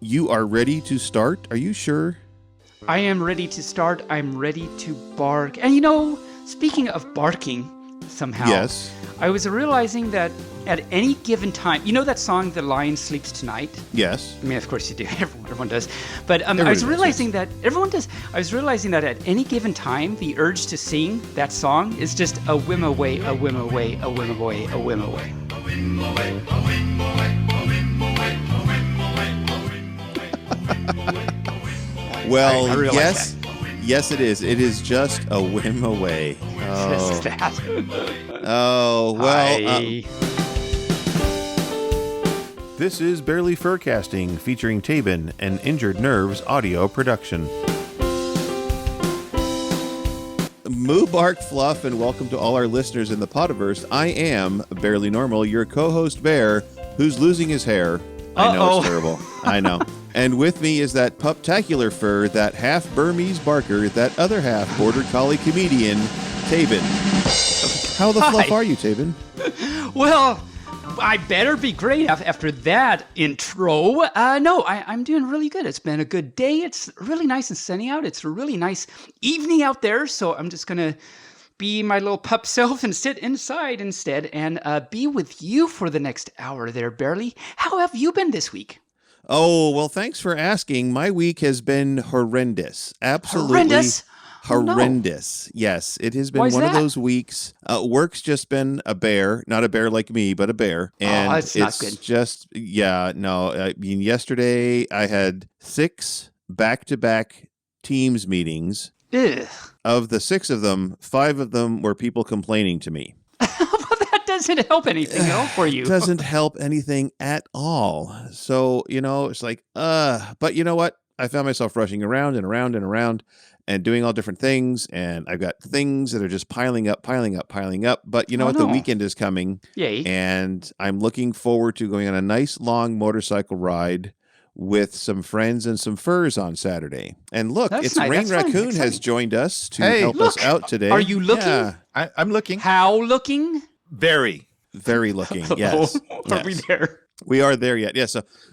you are ready to start? Are you sure? I am ready to start. I'm ready to bark. And you know, speaking of barking, somehow, Yes. I was realizing that at any given time, you know that song, The Lion Sleeps Tonight? Yes. I mean, of course you do. Everyone does. But I Everybody was does, realizing that everyone does. I was realizing that at any given time, the urge to sing that song is just a whim away, a whim away, a whim away, a whim away. Well, I realize yes. that. Yes, it is. It is just a whim away. Just that. Oh, well. I... This is Barely Furcasting, featuring Taebyn, an Injured Nerves audio production. Moobarkfluff, and welcome to all our listeners in the Podiverse. I am Barely Normal, your co-host Bear, who's losing his hair. I know it's terrible. I know. And with me is that puptacular fur, that half Burmese barker, that other half border collie comedian, Taebyn. How the fluff are you, Taebyn? Well, I better be great after that intro. No, I'm doing really good. It's been a good day. It's really nice and sunny out. It's a really nice evening out there. So I'm just going to be my little pup self and sit inside instead and be with you for the next hour there, Barely. How have you been this week? Oh, well, thanks for asking. My week has been horrendous. Absolutely Horrendous? horrendous. Yes, it has been Why is one of that? those weeks. Work's just been a bear, not a bear like me, but a bear. And that's not good. Just, no. I mean, yesterday I had 6 back-to-back Teams meetings. Ugh. Of the 6 of them, 5 of them were people complaining to me. Well, that doesn't help anything at all for you. Doesn't help anything at all. So, it's like, but you know what? I found myself rushing around and around and around and doing all different things. And I've got things that are just piling up. But you know what? No. The weekend is coming. Yay. And I'm looking forward to going on a nice long motorcycle ride with some friends and some furs on Saturday. And look, That's it's nice. Rain That's fun. Raccoon Exciting. has joined us to Hey, help us out today. Are you looking? Yeah, I'm looking. How looking? Very. very looking. Yes. Are we there? We are there yet. Yeah.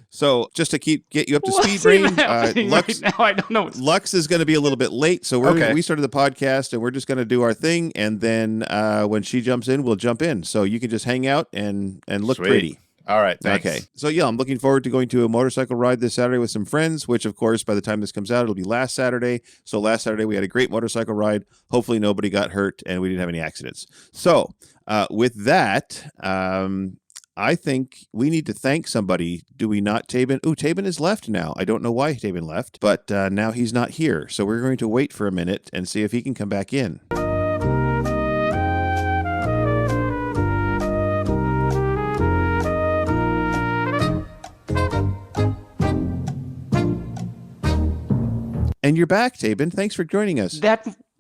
So just to get you up to What's speed, Brain, even happening Lux, right now? I don't know. Lux is going to be a little bit late. So we started the podcast and we're just going to do our thing. And then when she jumps in, we'll jump in. So you can just hang out and look Sweet. pretty. All right. Thanks. Okay. So yeah, I'm looking forward to going to a motorcycle ride this Saturday with some friends, which of course, by the time this comes out, it'll be last Saturday. So last Saturday, we had a great motorcycle ride. Hopefully nobody got hurt and we didn't have any accidents. So with that, I think we need to thank somebody. Do we not, Taebyn? Oh, Taebyn is left now. I don't know why Taebyn left, but now he's not here. So we're going to wait for a minute and see if he can come back in. And you're back, Taebyn. Thanks for joining us.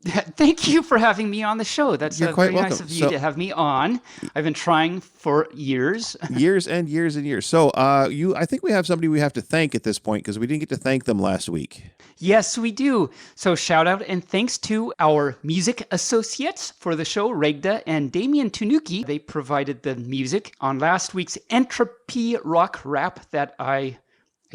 Thank you for having me on the show. That's You're quite very nice welcome. of you to have me on. I've been trying for years. Years and years and years. So I think we have somebody we have to thank at this point because we didn't get to thank them last week. Yes, we do. So shout out and thanks to our music associates for the show, Regda and Damien Tanuki. They provided the music on last week's Entropy Rock Rap that I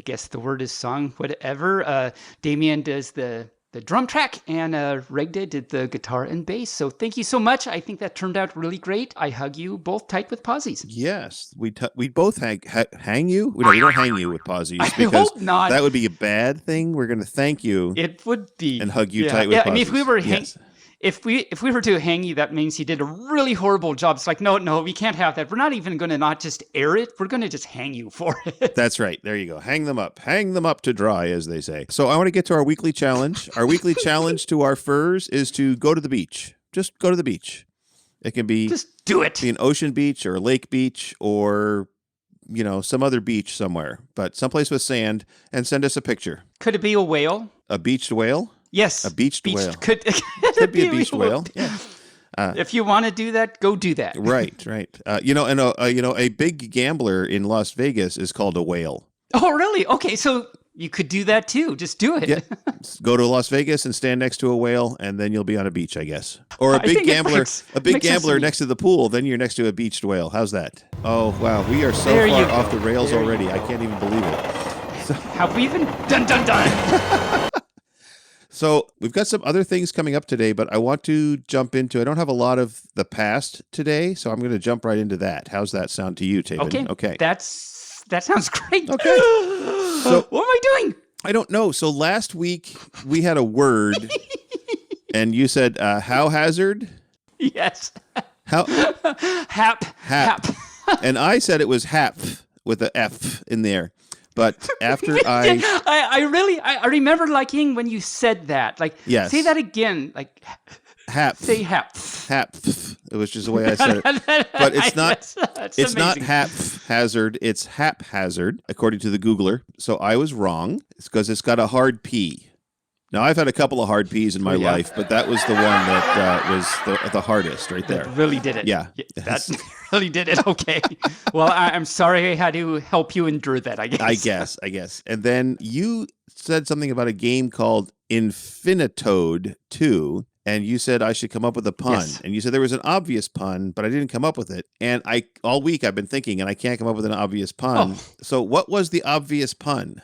guess the word is sung, whatever. Damien does the drum track and Regda did the guitar and bass. So thank you so much. I think that turned out really great. I hug you both tight with pausies. Yes, we both hang you. We don't hang you with pausies. I because hope not. That would be a bad thing. We're going to thank you. It would be. And hug you tight with pausies. I mean, if we were Yes. if we were to hang you, that means you did a really horrible job. It's like, no, we can't have that. We're not even going to not just air it. We're going to just hang you for it. That's right. There you go. Hang them up to dry, as they say. So I want to get to our weekly challenge. Our weekly challenge to our furs is to go to the beach. Just go to the beach. It can be Just do it. an ocean beach or a lake beach or some other beach somewhere, but someplace with sand, and send us a picture. Could it be a whale? A beached whale? Yes. A beached whale. Could be a beached whale. Yeah. If you want to do that, go do that. Right. A big gambler in Las Vegas is called a whale. Oh, really? Okay, so you could do that too. Just do it. Yeah. Go to Las Vegas and stand next to a whale, and then you'll be on a beach, I guess. Or a big gambler, next to the pool, then you're next to a beached whale. How's that? Oh, wow. We are so far off the rails already. I can't even believe it. Have we even dun? So we've got some other things coming up today, but I want to jump into, I don't have a lot of the past today, so I'm going to jump right into that. How's that sound to you, Taebyn? Okay. That sounds great. Okay. So what am I doing? I don't know. So last week we had a word and you said how hazard? Yes. How? Hap. And I said it was hap with an F in there. But after I remember liking when you said that. Like, yes. Say that again. Like, hap. Say hap. Hap. It was just the way I said it. But it's not. That's it's amazing. not haphazard. It's haphazard, according to the Googler. So I was wrong. It's because it's got a hard P. Now I've had a couple of hard P's in my life, but that was the one that was the hardest right there. That really did it. Yeah. That really did it. Okay. Well, I'm sorry I had to help you endure that, I guess. I guess. And then you said something about a game called Infinitoad 2, and you said I should come up with a pun. Yes. And you said there was an obvious pun, but I didn't come up with it. And all week I've been thinking, and I can't come up with an obvious pun. Oh. So what was the obvious pun?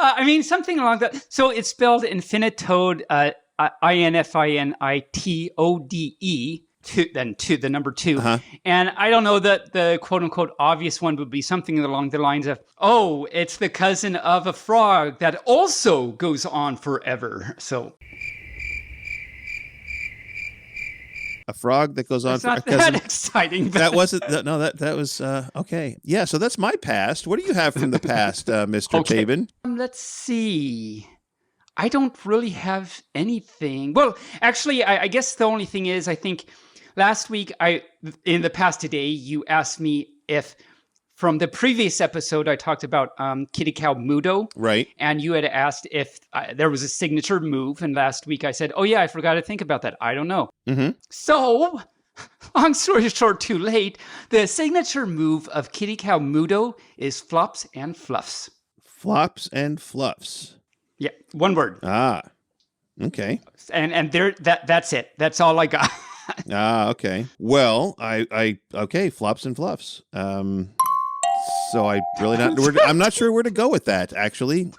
I mean, something along that. So it's spelled Infinitoad, Infinitode, then the number 2. Uh-huh. And I don't know that the quote unquote obvious one would be something along the lines of, oh, it's the cousin of a frog that also goes on forever. So A frog that goes on it's for a not cousin. that exciting. But That wasn't. No, that was okay. Yeah. So that's my past. What do you have from the past, Mr. Okay. Taebyn? Let's see. I don't really have anything. Well, actually, I guess the only thing is, I think last week, in the past today, you asked me if from the previous episode, I talked about Kitty Cow Mudo. Right. And you had asked if there was a signature move. And last week I said, oh, yeah, I forgot to think about that. I don't know. Mm-hmm. So, long story short, too late. The signature move of Kitty Cow Mudo is flops and fluffs. Flops and fluffs. Yeah, one word. Ah. Okay. And there, that's it. That's all I got. Okay. Well, okay, flops and fluffs. So I'm not sure where to go with that, actually.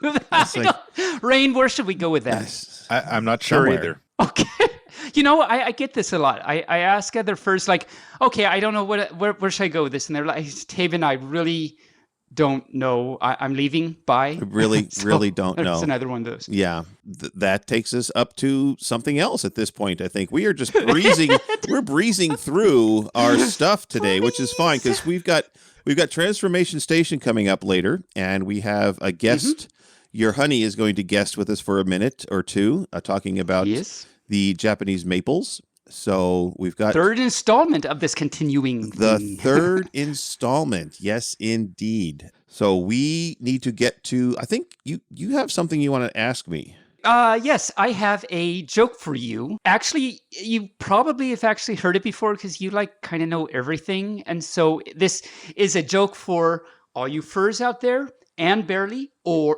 Rain, where should we go with that? I'm not sure Somewhere. either. Okay. You know, I get this a lot. I ask other first, like, okay, I don't know where should I go with this? And they're like, Taebyn, I really don't know. I'm leaving. Bye. I really don't know. It's another one of those. Yeah, that takes us up to something else at this point. I think we are just breezing. We're breezing through our stuff today, which is fine because we've got TransFURmation Station coming up later, and we have a guest. Mm-hmm. Your honey is going to guest with us for a minute or two, talking about the Japanese maples. So we've got third installment of this continuing thing. Third installment. Yes, indeed. So we need to get to, I think you have something you want to ask me. Yes, I have a joke for you. Actually, you probably have actually heard it before because you kind of know everything. And so this is a joke for all you furs out there and barely or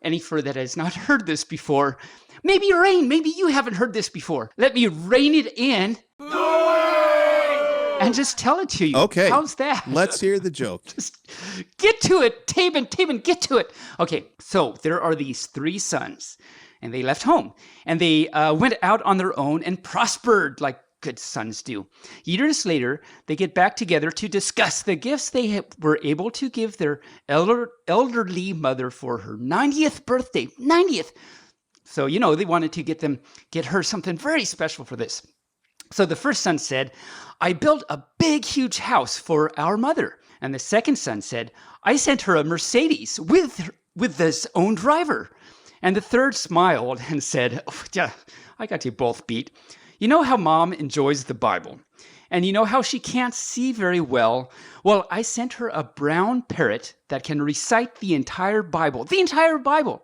any fur that has not heard this before. Maybe Rain, maybe you haven't heard this before. Let me rein it in and just tell it to you. Okay. How's that? Let's hear the joke. Just get to it, Taebyn, get to it. Okay, so there are these 3 sons, and they left home, and they went out on their own and prospered like good sons do. Years later, they get back together to discuss the gifts they were able to give their elderly mother for her 90th birthday. 90th. So, they wanted to get her something very special for this. So the first son said, I built a big, huge house for our mother. And the second son said, I sent her a Mercedes with this own driver. And the third smiled and said, oh, yeah, I got you both beat. You know how mom enjoys the Bible? And you know how she can't see very well? Well, I sent her a brown parrot that can recite the entire Bible. The entire Bible.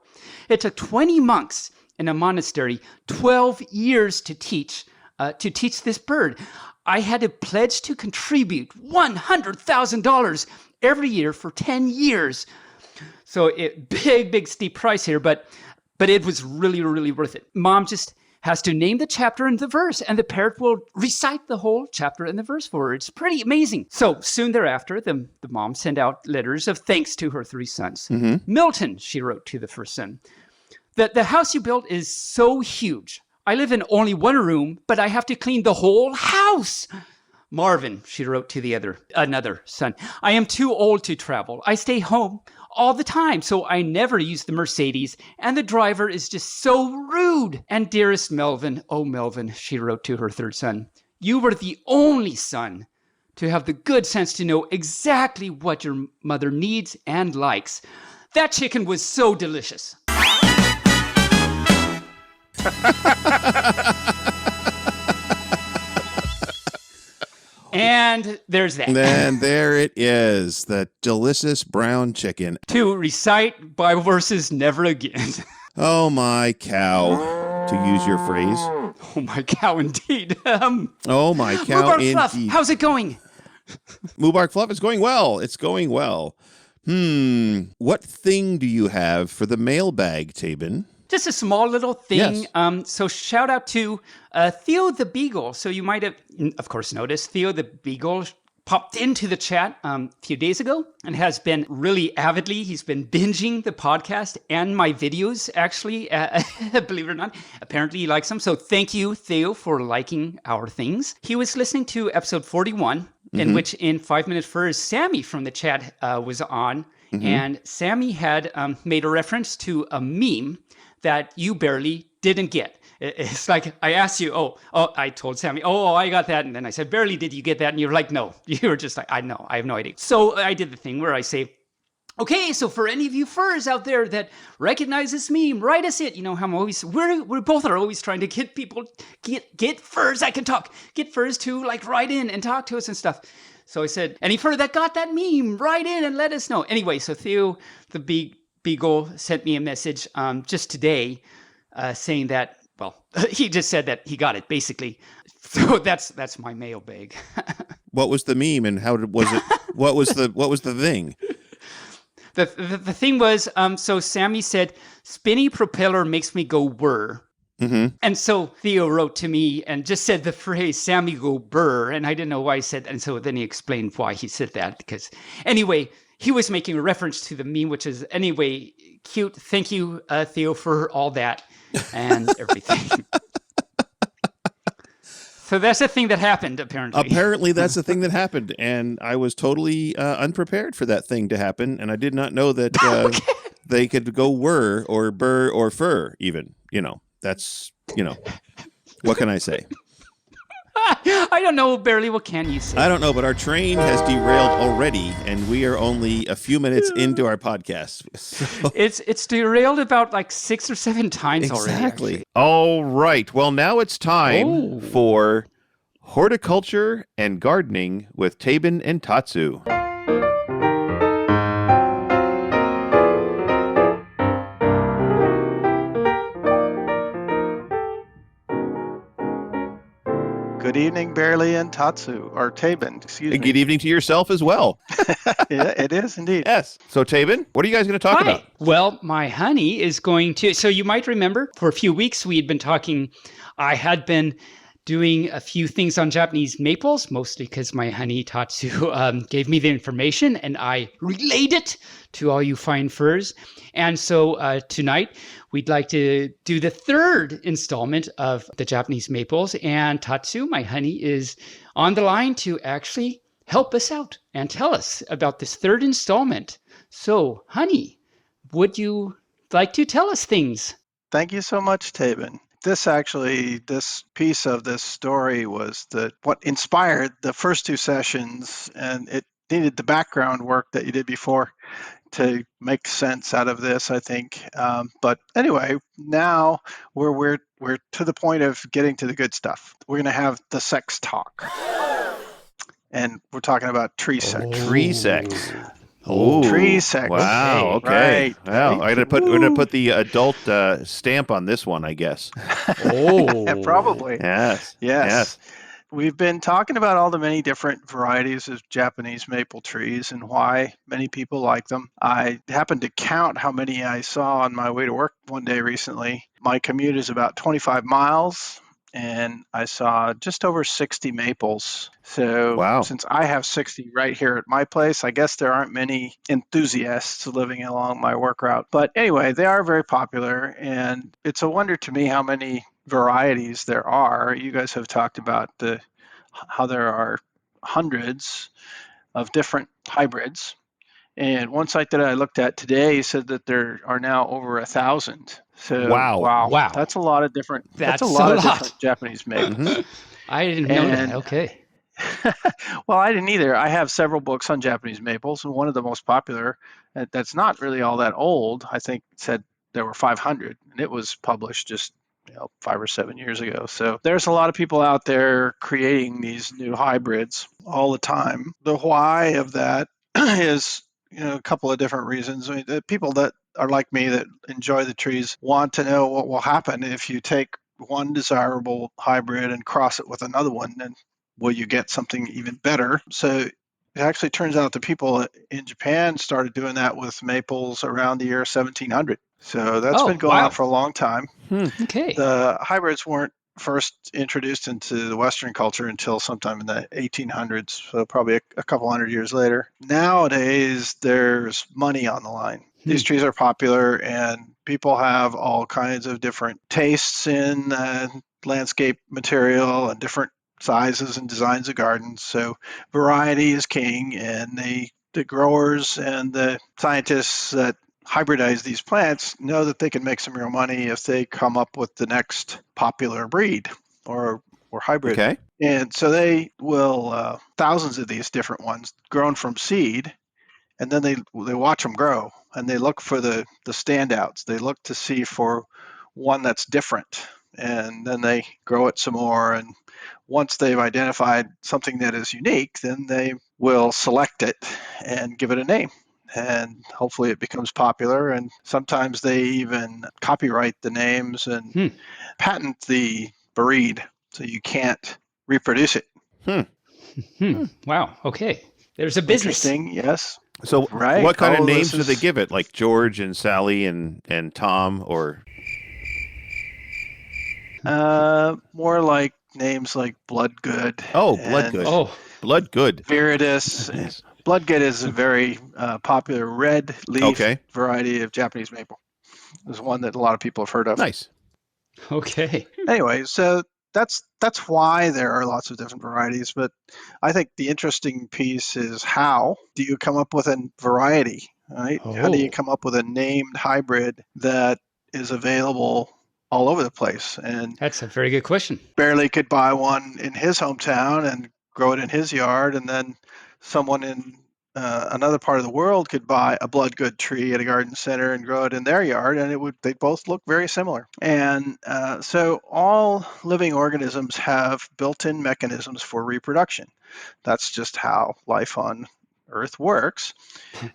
It took 20 monks in a monastery 12 years to teach this bird. I had to pledge to contribute $100,000 every year for 10 years. So big steep price here, but it was really, really worth it. Mom just has to name the chapter and the verse, and the parrot will recite the whole chapter and the verse for her. It's pretty amazing. So soon thereafter, the mom sent out letters of thanks to her 3 sons. Milton, she wrote to the first son, the house you built is so huge. I live in only one room, but I have to clean the whole house. Marvin, she wrote to another son, I am too old to travel. I stay home all the time, so I never use the Mercedes, and the driver is just so rude. And dearest Melvin, oh Melvin, she wrote to her third son, you were the only son to have the good sense to know exactly what your mother needs and likes. That chicken was so delicious. And there's that. And there it is, the delicious brown chicken. To recite Bible verses never again. Oh my cow, to use your phrase. Oh my cow, indeed. Oh my cow, Moobarkfluff, indeed. how's it going? Moobarkfluff is going well. It's going well. What thing do you have for the mailbag, Taebyn? Just a small little thing. Yes. So shout out to Theo the Beagle. So you might have, of course, noticed Theo the Beagle popped into the chat a few days ago and has been really avidly, he's been binging the podcast and my videos, actually, believe it or not. Apparently he likes them. So thank you, Theo, for liking our things. He was listening to episode 41, in which in 5 Minute Furs, Sammy from the chat was on. And Sammy had made a reference to a meme that you barely didn't get. It's like, I asked you, I told Sammy, I got that. And then I said, barely did you get that? And you're like, no. You were just like, I know, I have no idea. So I did the thing where I say, okay, so for any of you furs out there that recognize this meme, write us it. You know how I'm always, we both are always trying to get people, get furs, I can talk, get furs to like write in and talk to us and stuff. So I said, any fur that got that meme, write in and let us know. Anyway, so Theo, the Beagle, sent me a message just today saying that, well, he just said that he got it, basically. So that's my mailbag. What was the meme and was it? What was the thing? The thing was, so Sammy said, spinny propeller makes me go whir. And so Theo wrote to me and just said the phrase, Sammy go burr. And I didn't know why he said that. And so then he explained why he said that. Because anyway, he was making a reference to the meme, which is anyway cute. Thank you, Theo, for all that and everything. So that's the thing that happened, apparently. Apparently, that's the thing that happened. And I was totally unprepared for that thing to happen. And I did not know that they could go whir or burr or fur even, That's, what can I say? I don't know, barely. What can you say? I don't know, but our train has derailed already, and we are only a few minutes into our podcast. So. It's derailed about like 6 or 7 times already. Exactly. All right. Well, now it's time for Horticulture and Gardening with Taebyn and Tatsu. Good evening, Barely and Tatsu, or Taebyn, excuse me. Good evening to yourself as well. Yeah, it is indeed. Yes. So, Taebyn, what are you guys going to talk about? Well, my honey is going to... So you might remember, for a few weeks, we had been talking... I had been doing a few things on Japanese maples, mostly because my honey, Tatsu, gave me the information, and I relayed it to all you fine furs. And so tonight, we'd like to do the 3rd installment of the Japanese maples. And Tatsu, my honey, is on the line to actually help us out and tell us about this 3rd installment. So, honey, would you like to tell us things? Thank you so much, Taebyn. This piece of this story was what inspired the first 2 sessions, and it needed the background work that you did before to make sense out of this, I think. But anyway, now we're to the point of getting to the good stuff. We're going to have the sex talk, and we're talking about tree sex. Tree sex. Oh, tree sex. Wow. Okay. Right. Wow. We're gonna put the adult stamp on this one, I guess. Probably. Yes. Yes. we've been talking about all the many different varieties of Japanese maple trees and why many people like them. I happened to count how many I saw on my way to work one day recently. My commute is about 25 miles, and I saw just over 60 maples. So Wow. since I have 60 right here at my place, I guess there aren't many enthusiasts living along my work route. But anyway, they are very popular, and it's a wonder to me how many varieties there are. You guys have talked about how there are hundreds of different hybrids. And one site that I looked at today said that there are now over 1,000. So Wow. Wow. that's a lot of different. That's a That's lot a of lot. different Japanese maples. Mhm. I didn't know that. And Okay. well, I didn't either. I have several books on Japanese maples, and one of the most popular that's not really all that old, I think, said there were 500, and it was published just 5 or 7 years ago. So there's a lot of people out there creating these new hybrids all the time. The why of that is a couple of different reasons. I mean, the people that are like me that enjoy the trees want to know what will happen if you take one desirable hybrid and cross it with another one, and will you get something even better? So it actually turns out the people in Japan started doing that with maples around the year 1700. So that's been going on for a long time. Okay. The hybrids weren't first introduced into the Western culture until sometime in the 1800s, so probably a couple hundred years later. Nowadays, there's money on the line. These trees are popular, and people have all kinds of different tastes in landscape material and different sizes and designs of gardens. So variety is king, and the growers and the scientists that hybridize these plants know that they can make some real money if they come up with the next popular breed or hybrid. Okay. And so they will thousands of these different ones grown from seed, and then they watch them grow, and they look for the standouts. They look to see for one that's different, and then they grow it some more. And once they've identified something that is unique, then they will select it and give it a name. And hopefully it becomes popular. And sometimes they even copyright the names and patent the breed so you can't reproduce it. Wow. Okay. There's a business. Interesting, yes. So Right. what kind of Oh, names this do they is- give it? Like George and Sally and Tom or More like names like Bloodgood. Bloodgood. Oh, Bloodgood. Viridis. Nice. Bloodgood is a very popular red leaf Okay. variety of Japanese maple. There's one that a lot of people have heard of. Nice. okay. Anyway, so that's why there are lots of different varieties. But I think the interesting piece is how do you come up with a variety, right? How do you come up with a named hybrid that is available all over the place? And That's a very good question. Barely could buy one in his hometown and grow it in his yard, and then someone in another part of the world could buy a Bloodgood tree at a garden center and grow it in their yard, and they both look very similar. And so all living organisms have built-in mechanisms for reproduction. That's just how life on Earth works.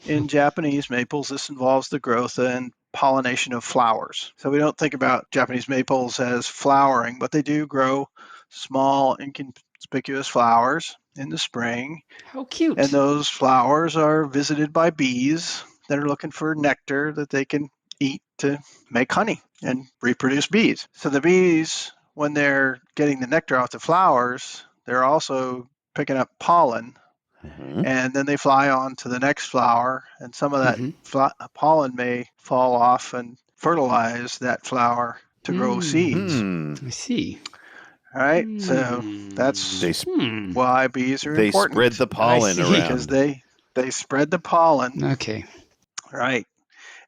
In Japanese maples, this involves the growth and pollination of flowers. So we don't think about Japanese maples as flowering, but they do grow small, inconspicuous flowers in the spring. How cute. And those flowers are visited by bees that are looking for nectar that they can eat to make honey and reproduce bees. So the bees, when they're getting the nectar off the flowers, they're also picking up pollen, and then they fly on to the next flower, and some of that pollen may fall off and fertilize that flower to grow seeds. I see. All right, so that's why bees are They important. spread the pollen around. Because they spread the pollen. Okay. Right.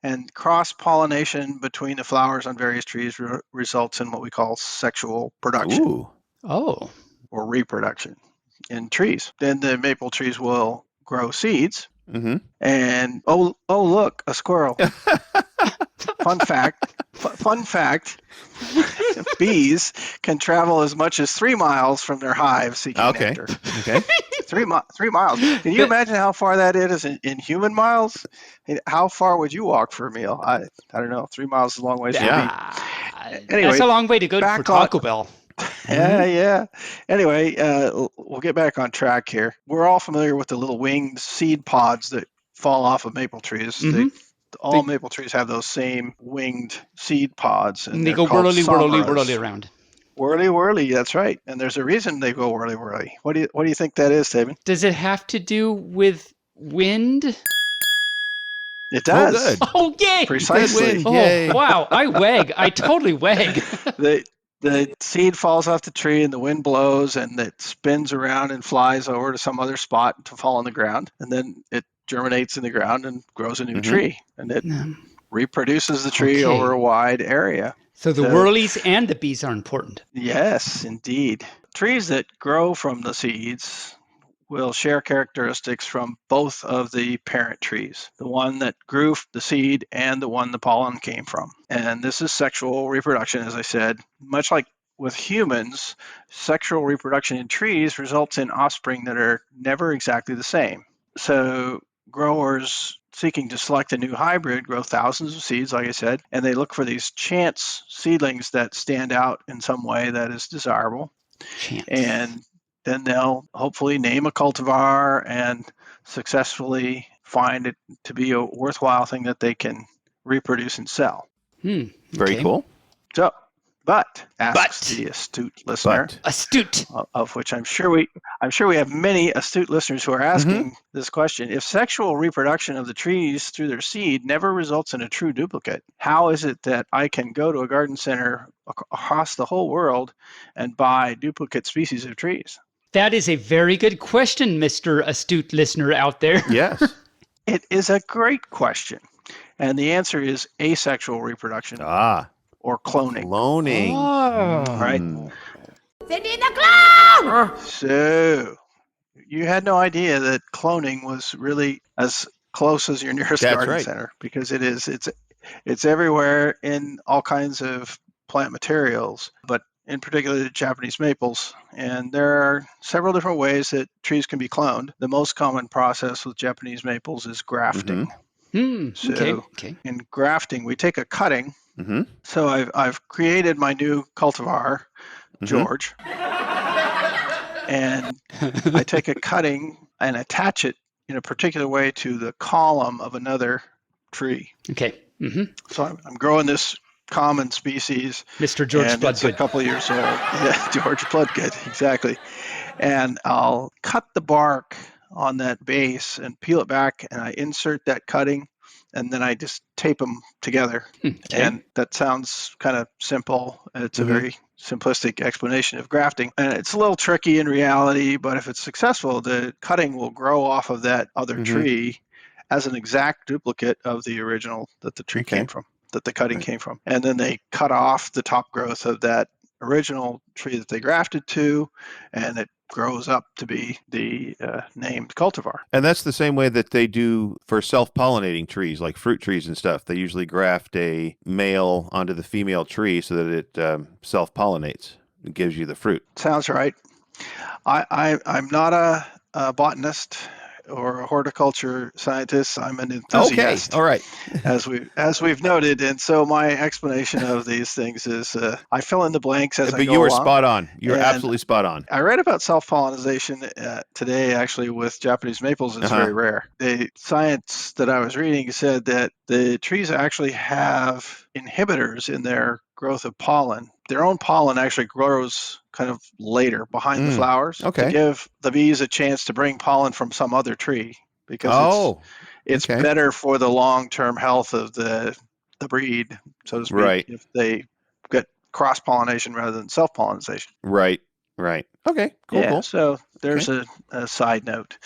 And cross-pollination between the flowers on various trees results in what we call sexual production. Ooh. Oh. Or reproduction in trees. Then the maple trees will grow seeds. And oh look, a squirrel. Fun fact, bees can travel as much as 3 miles from their hive seeking nectar. Okay. 3 miles. Can you imagine how far that is in human miles? How far would you walk for a meal? I don't know. 3 miles is a long ways from me. Anyway, that's a long way to go for Taco Bell. Yeah. Anyway, we'll get back on track here. We're all familiar with the little winged seed pods that fall off of maple trees. All maple trees have those same winged seed pods, and they they're go called whirly, whirly, whirly somaras. around. Whirly, whirly. That's right. And there's a reason they go whirly, whirly. What do you think that is, Taebyn? Does it have to do with wind? It does. Oh, good. Oh, yay! Precisely. Good win. Oh, Yay. wow. I wag. I totally wag. The seed falls off the tree and the wind blows and it spins around and flies over to some other spot to fall on the ground. And then it germinates in the ground and grows a new tree. And it reproduces the tree over a wide area. So the whirlies and the bees are important. Yes, indeed. Trees that grow from the seeds will share characteristics from both of the parent trees, the one that grew the seed and the one the pollen came from. And this is sexual reproduction, as I said. Much like with humans, sexual reproduction in trees results in offspring that are never exactly the same. So growers seeking to select a new hybrid grow thousands of seeds, like I said, and they look for these chance seedlings that stand out in some way that is desirable. And then they'll hopefully name a cultivar and successfully find it to be a worthwhile thing that they can reproduce and sell. Very cool. So, but asks the astute listener, astute, of which I'm sure we have many astute listeners who are asking this question. If sexual reproduction of the trees through their seed never results in a true duplicate, how is it that I can go to a garden center across the whole world and buy duplicate species of trees? That is a very good question, Mr. Astute listener out there. Yes. It is a great question. And the answer is asexual reproduction. Or cloning. Cloning. Right? Cindy the clown! So, you had no idea that cloning was really as close as your nearest garden center, because it is. It's everywhere in all kinds of plant materials, but in particular the Japanese maples. And there are several different ways that trees can be cloned. The most common process with Japanese maples is grafting. So in grafting, we take a cutting. So I've created my new cultivar, George, and I take a cutting and attach it in a particular way to the column of another tree. So I'm growing this common species. Mr. George and it's a couple of years old. Yeah, George Bloodgood, exactly. And I'll cut the bark on that base and peel it back, and I insert that cutting, and then I just tape them together. And that sounds kind of simple. It's a very simplistic explanation of grafting. And it's a little tricky in reality, but if it's successful, the cutting will grow off of that other tree as an exact duplicate of the original that the tree came from, that the cutting came from. And then they cut off the top growth of that original tree that they grafted to, and it grows up to be the named cultivar. And that's the same way that they do for self-pollinating trees, like fruit trees and stuff. They usually graft a male onto the female tree so that it self-pollinates. It gives you the fruit. Sounds right. I'm not a botanist or a horticulture scientist. I'm an enthusiast. Okay, all right. as we've noted, and so my explanation of these things is I fill in the blanks as I go along. But you were spot on. You're absolutely spot on. I read about self-pollination today, actually, with Japanese maples. It's very rare. The science that I was reading said that the trees actually have inhibitors in their growth of pollen. Their own pollen actually grows kind of later behind the flowers to give the bees a chance to bring pollen from some other tree, because it's better for the long-term health of the breed, so to speak, if they get cross-pollination rather than self-pollination. Right. Okay, cool. So there's a side note.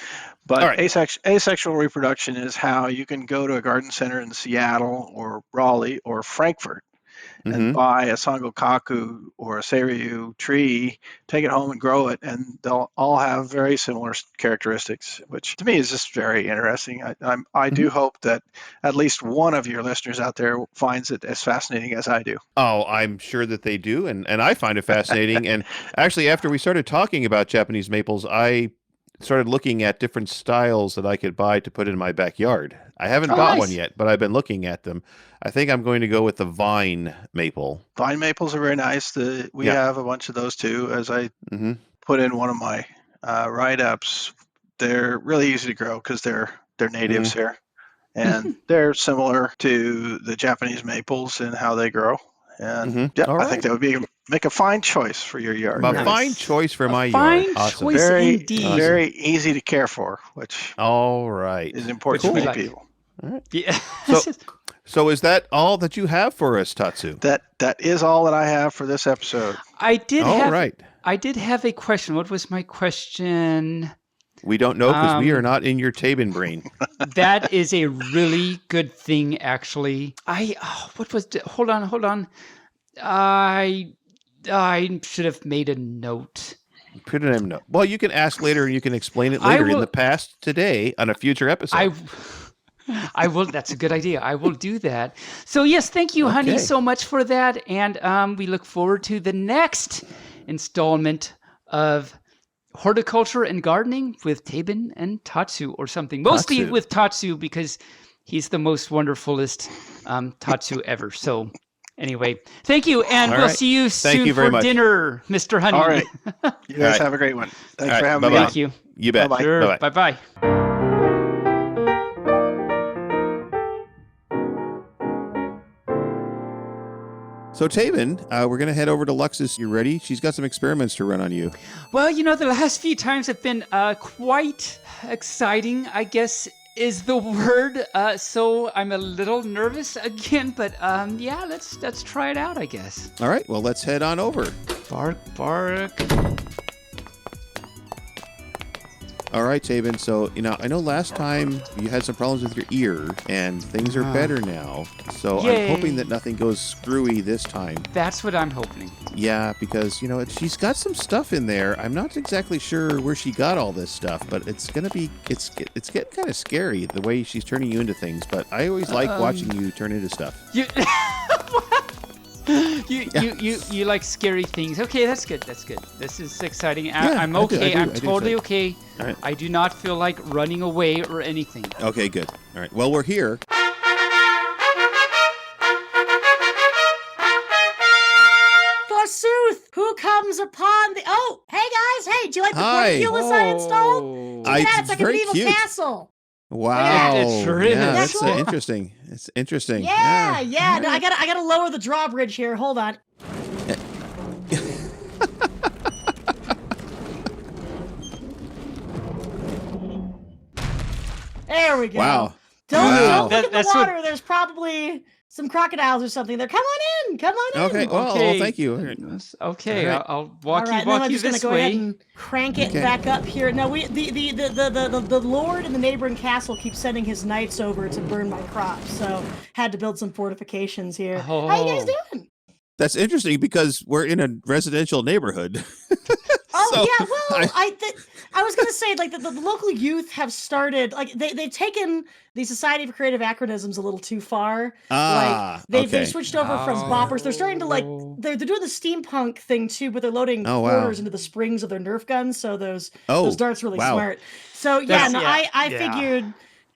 But asexual reproduction is how you can go to a garden center in Seattle or Raleigh or Frankfurt and buy a Sangokaku or a Seiryu tree, take it home and grow it, and they'll all have very similar characteristics, which to me is just very interesting. I do hope that at least one of your listeners out there finds it as fascinating as I do. Oh, I'm sure that they do, and I find it fascinating. And actually, after we started talking about Japanese maples, I started looking at different styles that I could buy to put in my backyard. I haven't Oh, bought nice. one yet, but I've been looking at them. I think I'm going to go with the vine maple. Vine maples are very nice. We Yeah. have a bunch of those too. As I Hmm. put in one of my write-ups, they're really easy to grow because they're natives here, and they're similar to the Japanese maples in how they grow. And yeah, All I think right. that would make a fine choice for your yard. A Nice. fine choice for my fine yard. Awesome. choice. Very, indeed. very easy to care for, which All right. is important Which to we many like. people. Yeah. So is that all that you have for us, Tatsu? That is all that I have for this episode. I did All have right. I did have a question. What was my question? We don't know because we are not in your Taebyn brain. That is a really good thing, actually. Hold on. I should have made a note. Put it in note. Well, you can ask later and you can explain it later in the past today on a future episode. I will. That's a good idea. I will do that. So yes, thank you, honey, Okay. so much for that. And we look forward to the next installment of Horticulture and Gardening with Taebyn and Tatsu or something. Mostly Tatsu. with Tatsu because he's the most wonderfulest Tatsu ever. So anyway, thank you. And All we'll right. see you Thank soon you very for much. dinner, Mr. Honey. All right. You guys right. have a great one. Thanks All right, for having bye-bye. me on. Thank you. You bet. Bye-bye. Sure. Bye-bye. Bye-bye. So Taebyn, we're going to head over to Luxus. You ready? She's got some experiments to run on you. Well, the last few times have been quite exciting, I guess is the word. So I'm a little nervous again, but yeah, let's try it out, I guess. All right, well, let's head on over. Bark, bark. All right, Taebyn. So, I know last time you had some problems with your ear, and things are better now. So Yay. I'm hoping that nothing goes screwy this time. That's what I'm hoping. Yeah, because, she's got some stuff in there. I'm not exactly sure where she got all this stuff, but it's getting kind of scary the way she's turning you into things. But I always like watching you turn into stuff. You like scary things. Okay, that's good. This is exciting. Yeah, I'm I do, okay. I I'm do totally say. okay. All right. I do not feel like running away or anything. Okay, good. All right. Well, we're here. Forsooth, who comes upon the... Oh, hey guys. Hey, do you like the Hi. portcullis I installed? Oh. Yeah, it's it's like a very medieval cute. castle. Wow. It sure is. Yeah, That's that's cool. interesting. It's interesting. Yeah. No, I gotta lower the drawbridge here. Hold on. There we go. Wow. Don't Wow. look at the That's what- water. There's probably some crocodiles or something there. Come on in. Come on in. Okay. Well, Okay. thank you. All right. Okay, All right. I'll All walk right, you then I'm this just gonna go ahead way. and crank it Okay. back up here. No, the lord in the neighboring castle keeps sending his knights over to burn my crops, so had to build some fortifications here. How you guys Oh. doing? That's interesting because we're in a residential neighborhood. Oh So, yeah, well, I was gonna say like the local youth have started like they've taken the Society for Creative Acronisms a little too far. Like they've okay. switched over from boppers. They're starting to like Oh. they're doing the steampunk thing too, but they're loading Oh, wow. quarters into the springs of their Nerf guns, so those Oh, darts really wow. smart. So yeah, That's- no, yeah, I yeah. figured.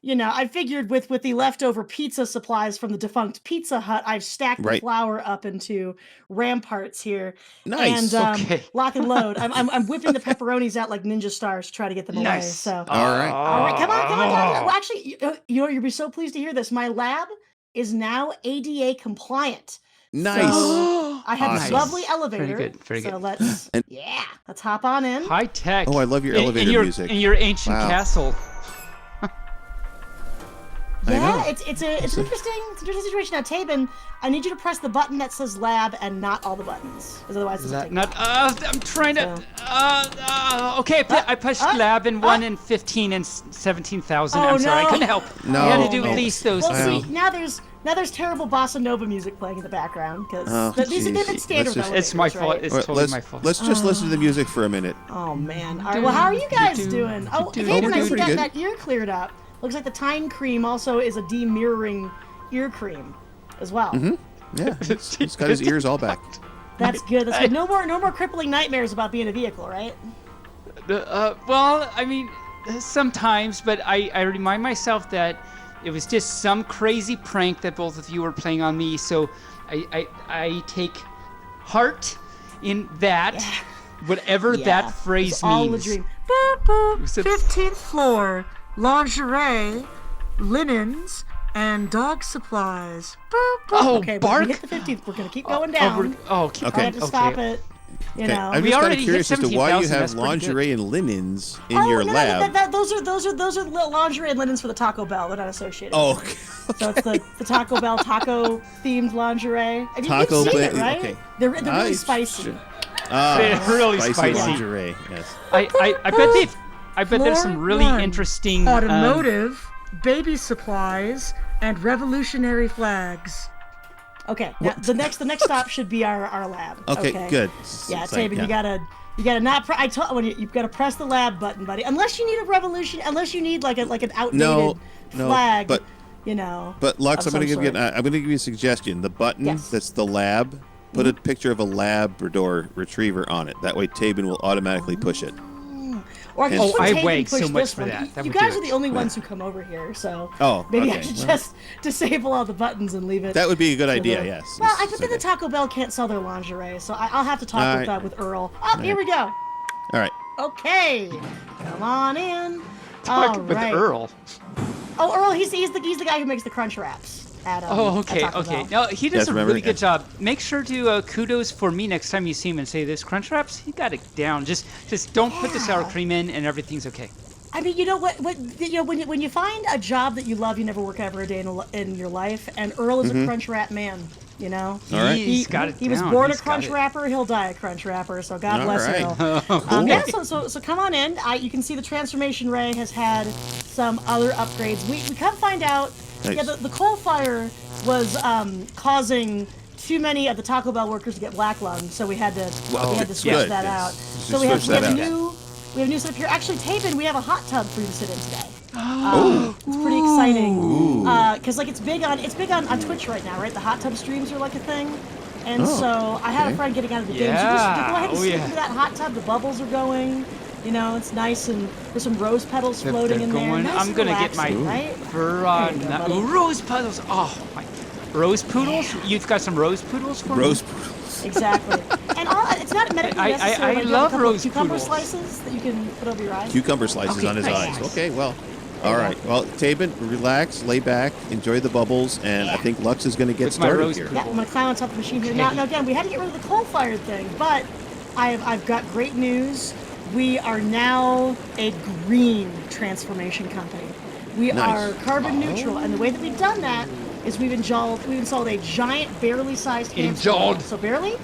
I figured with the leftover pizza supplies from the defunct Pizza Hut, I've stacked the Right. flour up into ramparts here. Nice. And Okay. lock and load. I'm whipping the pepperonis out like ninja stars to try to get them away. Nice. So, All right. all right, come on. Well, actually, you'll be so pleased to hear this. My lab is now ADA compliant. Nice. So, I have Awesome. this lovely elevator. Very good, very so good. let's hop on in. High tech. Oh, I love your elevator music. In your ancient Wow. castle. I know. Yeah, it's an interesting situation. Now, Taebyn, I need you to press the button that says lab and not all the buttons, because otherwise it's taking Not. I'm trying to. So- Okay, I pushed lab and 1 and 15 and 17,000. Oh, I'm sorry, I no. couldn't help. No, I had to do no. at least those Well, three. see, now there's terrible bossa nova music playing in the background because Oh, these have been jeez. standard Let's just- It's my elevators, fault. right? It's Well, totally my fault. let's just listen to the music for a minute. Oh man! All right. Well, how are you guys doing? Oh, do- Taebyn, we're I doing see pretty good. that ear cleared up. Looks like the Time Cream also is a demirroring ear cream as well. Yeah, he's got his ears all back. That's good. That's good. No more crippling nightmares about being a vehicle, right? Well, I mean, sometimes, but I remind myself that it was just some crazy prank that both of you were playing on me. So I take heart in that, whatever that phrase it's all means. a dream. Boop, boop, 15th floor, lingerie, linens, and dog supplies. Boop, boop. Oh, okay, bark! We hit the 15th. We're gonna keep going down. Keep I have to stop it. You know. I'm We just kind of already hit curious as to why you 17,000, have that's pretty lingerie and linens in your no, lab. those are lingerie and linens for the Taco Bell. They're not associated. Oh, okay. So it's the Taco Bell taco themed lingerie. I mean, Taco you've seen it, Bell. right? Okay. They're really spicy. They're really spicy. lingerie. Yes. I bet there's some really Floor one, interesting automotive, baby supplies, and revolutionary flags. Okay, now the next stop should be our lab. Okay, good. Yeah, It's like, Taebyn, you gotta not. I told you've got to press the lab button, buddy. Unless you need a revolution, unless you need like an outdated flag. But you know. But Lux, of I'm going to some give you a suggestion. The button that's the lab. Put a picture of a Labrador retriever on it. That way, Taebyn will automatically push it. Or I can put I Taebyn wag push so much this for one. that. You guys are the only ones who come over here, so maybe I should just disable all the buttons and leave it. That would be a good idea. Yes. Well, I think the Taco Bell can't sell their lingerie, so I'll have to talk with Earl. Oh, here we go. All right. Okay, come on in. Talk with Earl. Oh, Earl, he's the guy who makes the crunch wraps. Okay. No, he does a really good job. Make sure to kudos for me next time you see him and say, "This crunch wraps, he got it down. Just don't put the sour cream in, and everything's okay." I mean, you know what? When you find a job that you love, you never work ever a day in your life. And Earl is a crunch wrap man. You know, all right. He's got it. He was born a crunch wrapper. He'll die a crunch wrapper. So God bless Earl. So come on in. You can see the transformation ray has had some other upgrades. We come find out. Nice. Yeah, the coal fire was causing too many of the Taco Bell workers to get black lung, so we had to switch that out. So we have a new setup here. Actually, Taebyn, we have a hot tub for you to sit in today. It's pretty exciting because it's big on Twitch right now, right? The hot tub streams are like a thing, and so I had a friend getting out of the game. So just go ahead and sit into that hot tub. The bubbles are going. You know, it's nice, and there's some rose petals floating in there. Nice. I'm gonna get my rose petals. Oh my, rose poodles! You've got some rose poodles for me? Rose poodles. Exactly. And it's not medically necessary. I love rose cucumber poodles. Slices that you can put over your eyes. Cucumber slices on his eyes. Okay, well. All right. Well, Taebyn, relax, lay back, enjoy the bubbles, and I think Lux is going to get started here. Yeah, I'm going to climb on top of the machine here. Now, again, we had to get rid of the coal-fired thing, but I've got great news. We are now a green transformation company. We are carbon neutral, and the way that we've done that is we've installed a giant, barely sized hamster wheel. So barely?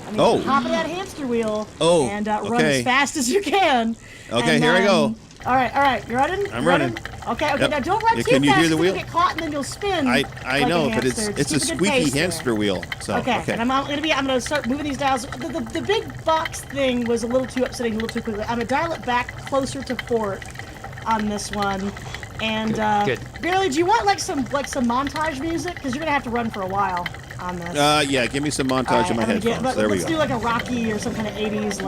I mean, hop in that hamster wheel and run as fast as you can. Okay, here I go. All right. You running? I'm running. Okay. Now don't run too Can you fast. hear the wheel? You'll get caught and then you'll spin. I know, but it's a squeaky hamster wheel. So okay. And I'm gonna start moving these dials. The big box thing was a little too upsetting, a little too quickly. I'm gonna dial it back closer to 4 on this one. And good. Barely, do you want some montage music? Because you're gonna have to run for a while on this. Yeah, give me some montage in my headphones. There we go. Let's do like a Rocky or some kind of 80s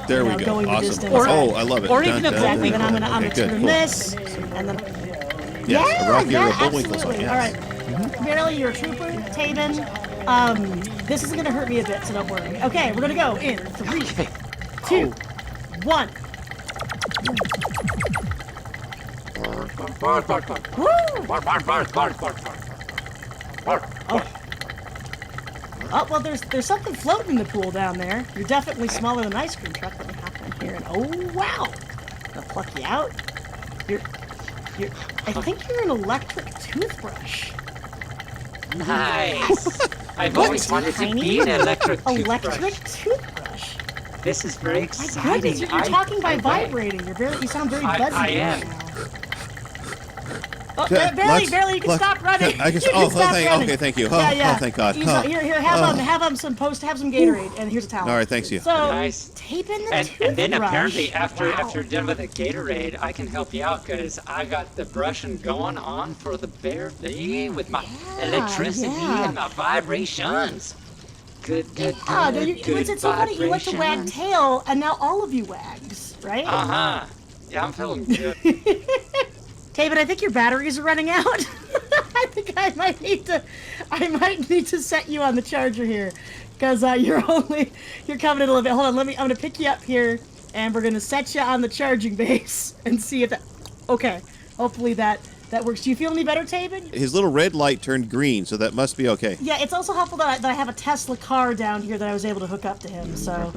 There we go. going the awesome. distance. I love it. Or even a Exactly. Then I'm gonna turn this and then. Yes, a Rocky or a Bullwinkle absolutely. song. Yes. All right. Barely, you're a trooper, Taebyn. This isn't gonna hurt me a bit, so don't worry. Okay, we're gonna go in 3, 2, 1. Oh, well, there's something floating in the pool down there. You're definitely smaller than an ice cream truck. Let me hop in here and wow! I'm gonna pluck you out. I think you're an electric toothbrush. Nice. I've always wanted to be an electric toothbrush. This is very My exciting. goodness, you're talking by vibrating. You sound very buzzy. I am. Right now. Oh, barely, you can stop running. Okay, thank you. Oh, thank God. Here, have some Gatorade, and here's a towel. All right, thanks you. So, nice. Tape in the toothbrush. And then apparently after you're done with the Gatorade, I can help you out because I got the brushing going on for the bear thing with my electricity and my vibrations. Good It's so funny. You went to wag tail, and now all of you wags. right? Yeah, I'm feeling good. Taebyn, I think your batteries are running out. I think I might need to set you on the charger here, because you're coming in a little bit. Hold on, I'm gonna pick you up here, and we're gonna set you on the charging base and see if that. Okay, hopefully that works. Do you feel any better, Taebyn? His little red light turned green, so that must be okay. Yeah, it's also helpful that I have a Tesla car down here that I was able to hook up to him. So.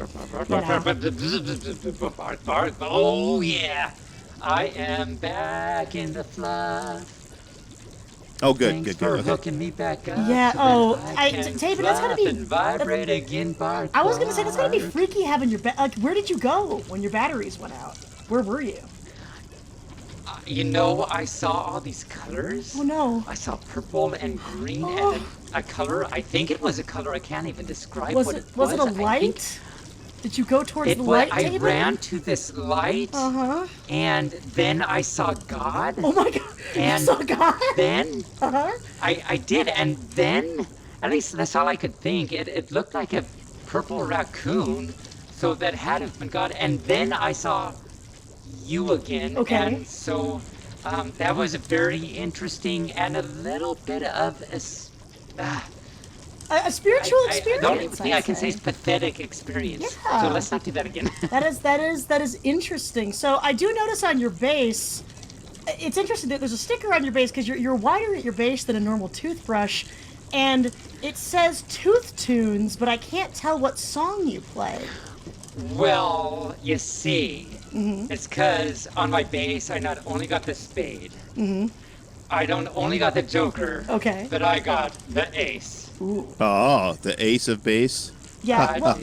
Oh yeah, I am back in the fluff. Oh, good, Thanks good, for good. Okay. hooking me back up. Yeah. so Oh, that I can Taebyn, that's gonna be. fluff and vibrate again. Bark, I was gonna say that's gonna be bark. freaky having your like. Where did you go when your batteries went out? Where were you? You know, I saw all these colors. Oh no. I saw purple and green Oh. and a color. I think it was a color. I can't even describe Was what it it was it a I think light? Did you go towards It the was. light, I Taebyn? ran to this light, and then I saw God. Oh my god! And you saw God? Then Uh-huh. I did, and then at least that's all I could think. It looked like a purple raccoon, so that had to have been God. And then I saw you again. Okay. And so that was very interesting and a little bit of A spiritual I experience. don't even think I can say say. it's pathetic experience. Yeah. So let's not do that again. That is interesting. So I do notice on your base, it's interesting that there's a sticker on your base because you're wider at your base than a normal toothbrush, and it says Tooth Tunes, but I can't tell what song you play. Well, you see, it's because on my base I not only got the spade, I don't only got the joker, Okay. but I got the ace. Ooh. Oh, the ace of base. Yeah. Well,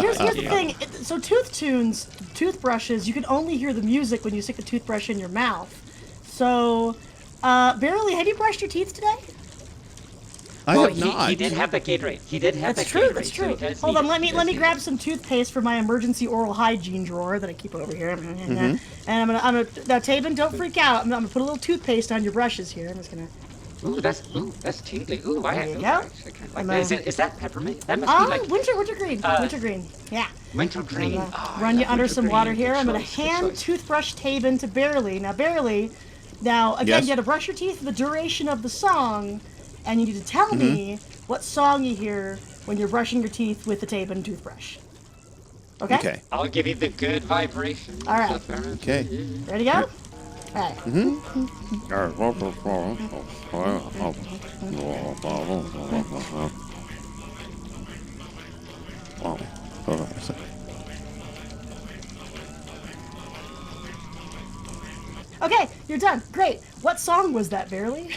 here's the Yeah. thing. So Tooth Tunes, toothbrushes, you can only hear the music when you stick the toothbrush in your mouth. So, Barely, have you brushed your teeth today? I Well, have not. he did have the Gatorade. He did have That's the true. Gatorade. That's so true. he does Hold need on. it. Let He me does need grab it. some toothpaste from my emergency oral hygiene drawer that I keep over here. And I'm gonna now Taebyn, don't freak out. I'm gonna put a little toothpaste on your brushes here. I'm just gonna. Ooh, that's tingly. Ooh, There you go. I actually kind of like that. Is that peppermint? That must be like Winter green. Winter green. Yeah. winter green. I'm gonna Oh, I run you love under winter some green. water here. Good I'm gonna choice, good hand choice. toothbrush Taebyn to Barely. Now Barely, again Yes? you have to brush your teeth for the duration of the song, and you need to tell me what song you hear when you're brushing your teeth with the Taebyn toothbrush. Okay? Okay. I'll give you the good vibration. All right. Okay. Ready to go? All right. Okay, you're done. Great. What song was that, Barely?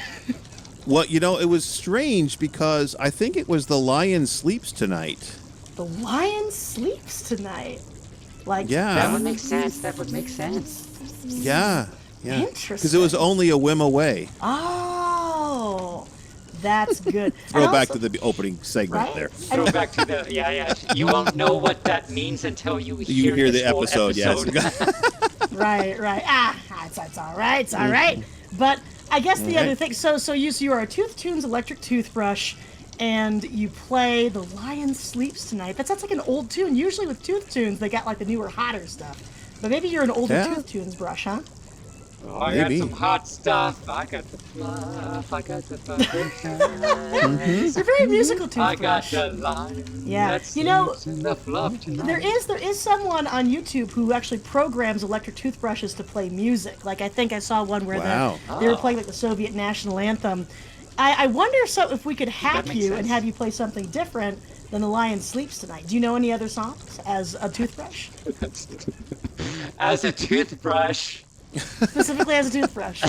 Well, it was strange because I think it was The Lion Sleeps Tonight. The Lion Sleeps Tonight. Like Yeah. That would make sense. That would make sense. Yeah. Yeah. Interesting. Because it was only a whim away. Oh, that's good. Throw And back also- to the opening segment right? there. Go back to the yeah. You won't know what that means until you You hear this the whole episode, yes. Right. It's all right. It's all right. But I guess the other thing. So you are a Tooth Tunes electric toothbrush, and you play The Lion Sleeps Tonight. That sounds like an old tune. Usually with Tooth Tunes, they got like the newer, hotter stuff. But maybe you're an older Yeah. Tooth Tunes brush, huh? Oh, I got Maybe. some hot stuff. I got the fluff. I got the vibration. You're very musical I got toothbrush. the line. Yeah. that You know, sleeps in the fluff tonight. There is Mm-hmm. someone on YouTube who actually programs electric toothbrushes to play music. Like I think I saw one where Wow. they were playing like the Soviet national anthem. I wonder if we could hack makes you and sense. have you play something different than The Lion Sleeps Tonight. Do you know any other songs as a toothbrush? As a toothbrush. Specifically as a toothbrush.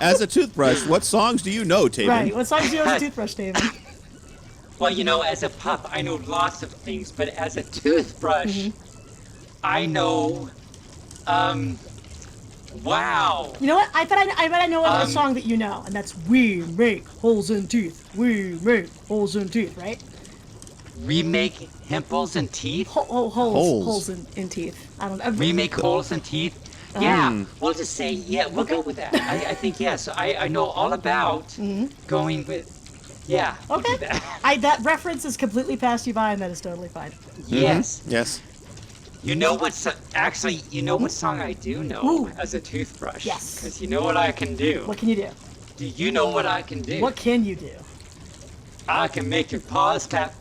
As a toothbrush, what songs do you know, Taebyn? Right. What songs do you know as a toothbrush, David? Well, as a pup, I know lots of things, but as a toothbrush, I know, wow. You know what? I bet I know another song that you know, and that's "We Make Holes in Teeth." We make holes in teeth, right? We make pimples and teeth. Holes in teeth. I don't know. We make holes in teeth. Yeah, we'll just say, we'll go with that. I think, yes. I know all about going with, we'll do Okay. that. That reference is completely passed you by, and that is totally fine. Yes. Yes. You know what's actually? You know what song I do know as a toothbrush? Yes. Because you know what I can do. What can you do? Do you know what I can do? What can you do? I can make your paws tap.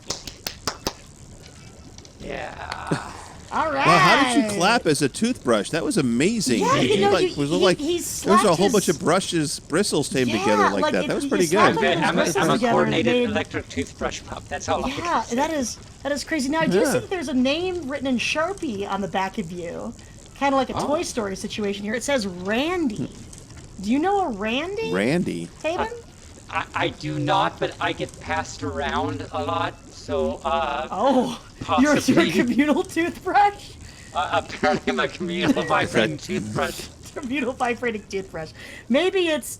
Yeah. All right. Well, how did you clap as a toothbrush? That was amazing. Yeah, He you know, was like he there was a whole bunch of brushes, bristles tamed together like that. That was pretty good. I'm a coordinated electric toothbrush pup. That's all I can say. That is crazy. Now I do see that there's a name written in Sharpie on the back of you, kind of like a Toy Story situation here. It says Randy. Do you know a Randy? Randy. Taebyn? I do not, but I get passed around a lot. So you're a possibly communal toothbrush? apparently I'm a communal vibrating toothbrush. Communal vibrating toothbrush. Maybe it's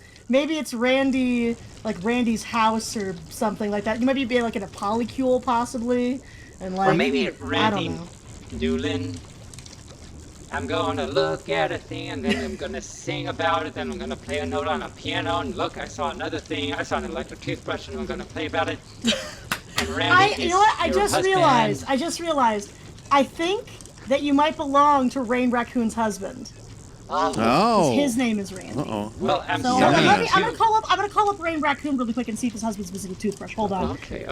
Randy, like Randy's house or something like that. You might be like in a polycule possibly, and like Or maybe Randy I don't know. Doolin. I'm gonna look at a thing and then I'm gonna sing about it. Then I'm gonna play a note on a piano and look, I saw another thing. I saw an electric toothbrush and I'm gonna play about it. And Randy You know what? I your just husband. realized. I think that you might belong to Rain Raccoon's husband. Oh. His name is Randy. Uh-oh. Well, I'm So sorry. I'm gonna call up Rain Raccoon really quick and see if his husband's missing a toothbrush. Hold on. Okay.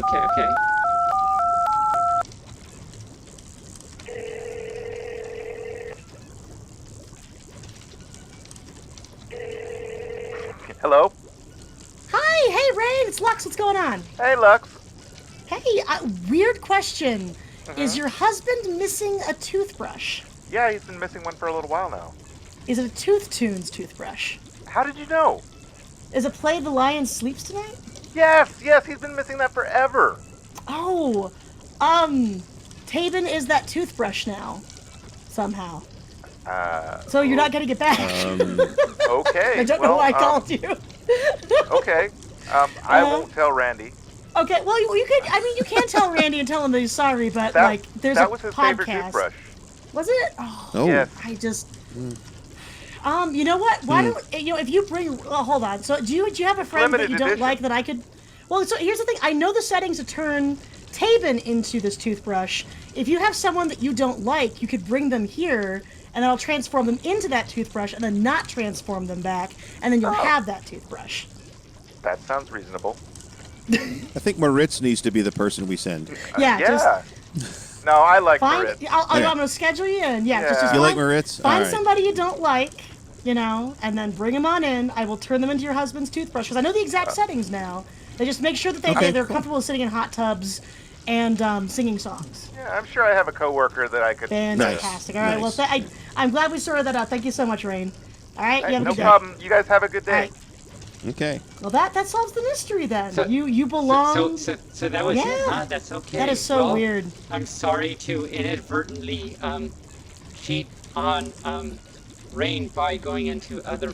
Hello? Hi, hey Rain, it's Lux. What's going on? Hey, Lux. Hey, weird question. Is your husband missing a toothbrush? Yeah, he's been missing one for a little while now. Is it a Tooth Tunes toothbrush? How did you know? Is it Play the Lion Sleeps Tonight? Yes, he's been missing that forever. Oh, Taebyn is that toothbrush now, somehow. So you're not gonna get back. Okay. I don't know why I called you. Okay. I won't tell Randy. Okay, well, you could. I mean, you can tell Randy and tell him that he's sorry, but there's that a was his podcast. favorite toothbrush. Was it? Oh, Yes. I just. You know what? Why don't if you bring? Oh, hold on. So do you have a friend that Limited you don't edition. like that I could? Well, so here's the thing. I know the settings to turn Taebyn into this toothbrush. If you have someone that you don't like, you could bring them here, and then I'll transform them into that toothbrush, and then not transform them back, and then you'll have that toothbrush. That sounds reasonable. I think Moritz needs to be the person we send. Yeah. No, I like Find. Moritz. I'm gonna schedule you in. Just You like find- Moritz? Find All right. somebody you don't like, and then bring them on in. I will turn them into your husband's toothbrush because I know the exact settings now. They just make sure that they're comfortable sitting in hot tubs and singing songs. Yeah, I'm sure I have a coworker that I could. Fantastic. All right. Nice. Well, I'm glad we sorted that out. Thank you so much, Rain. All right. You have a No good day. problem. You guys have a good All day. right. Okay. Well, that solves the mystery then. So- you belong. So that was it, huh? That's okay. That is so Well, weird. I'm sorry to inadvertently cheat on Rain by going into other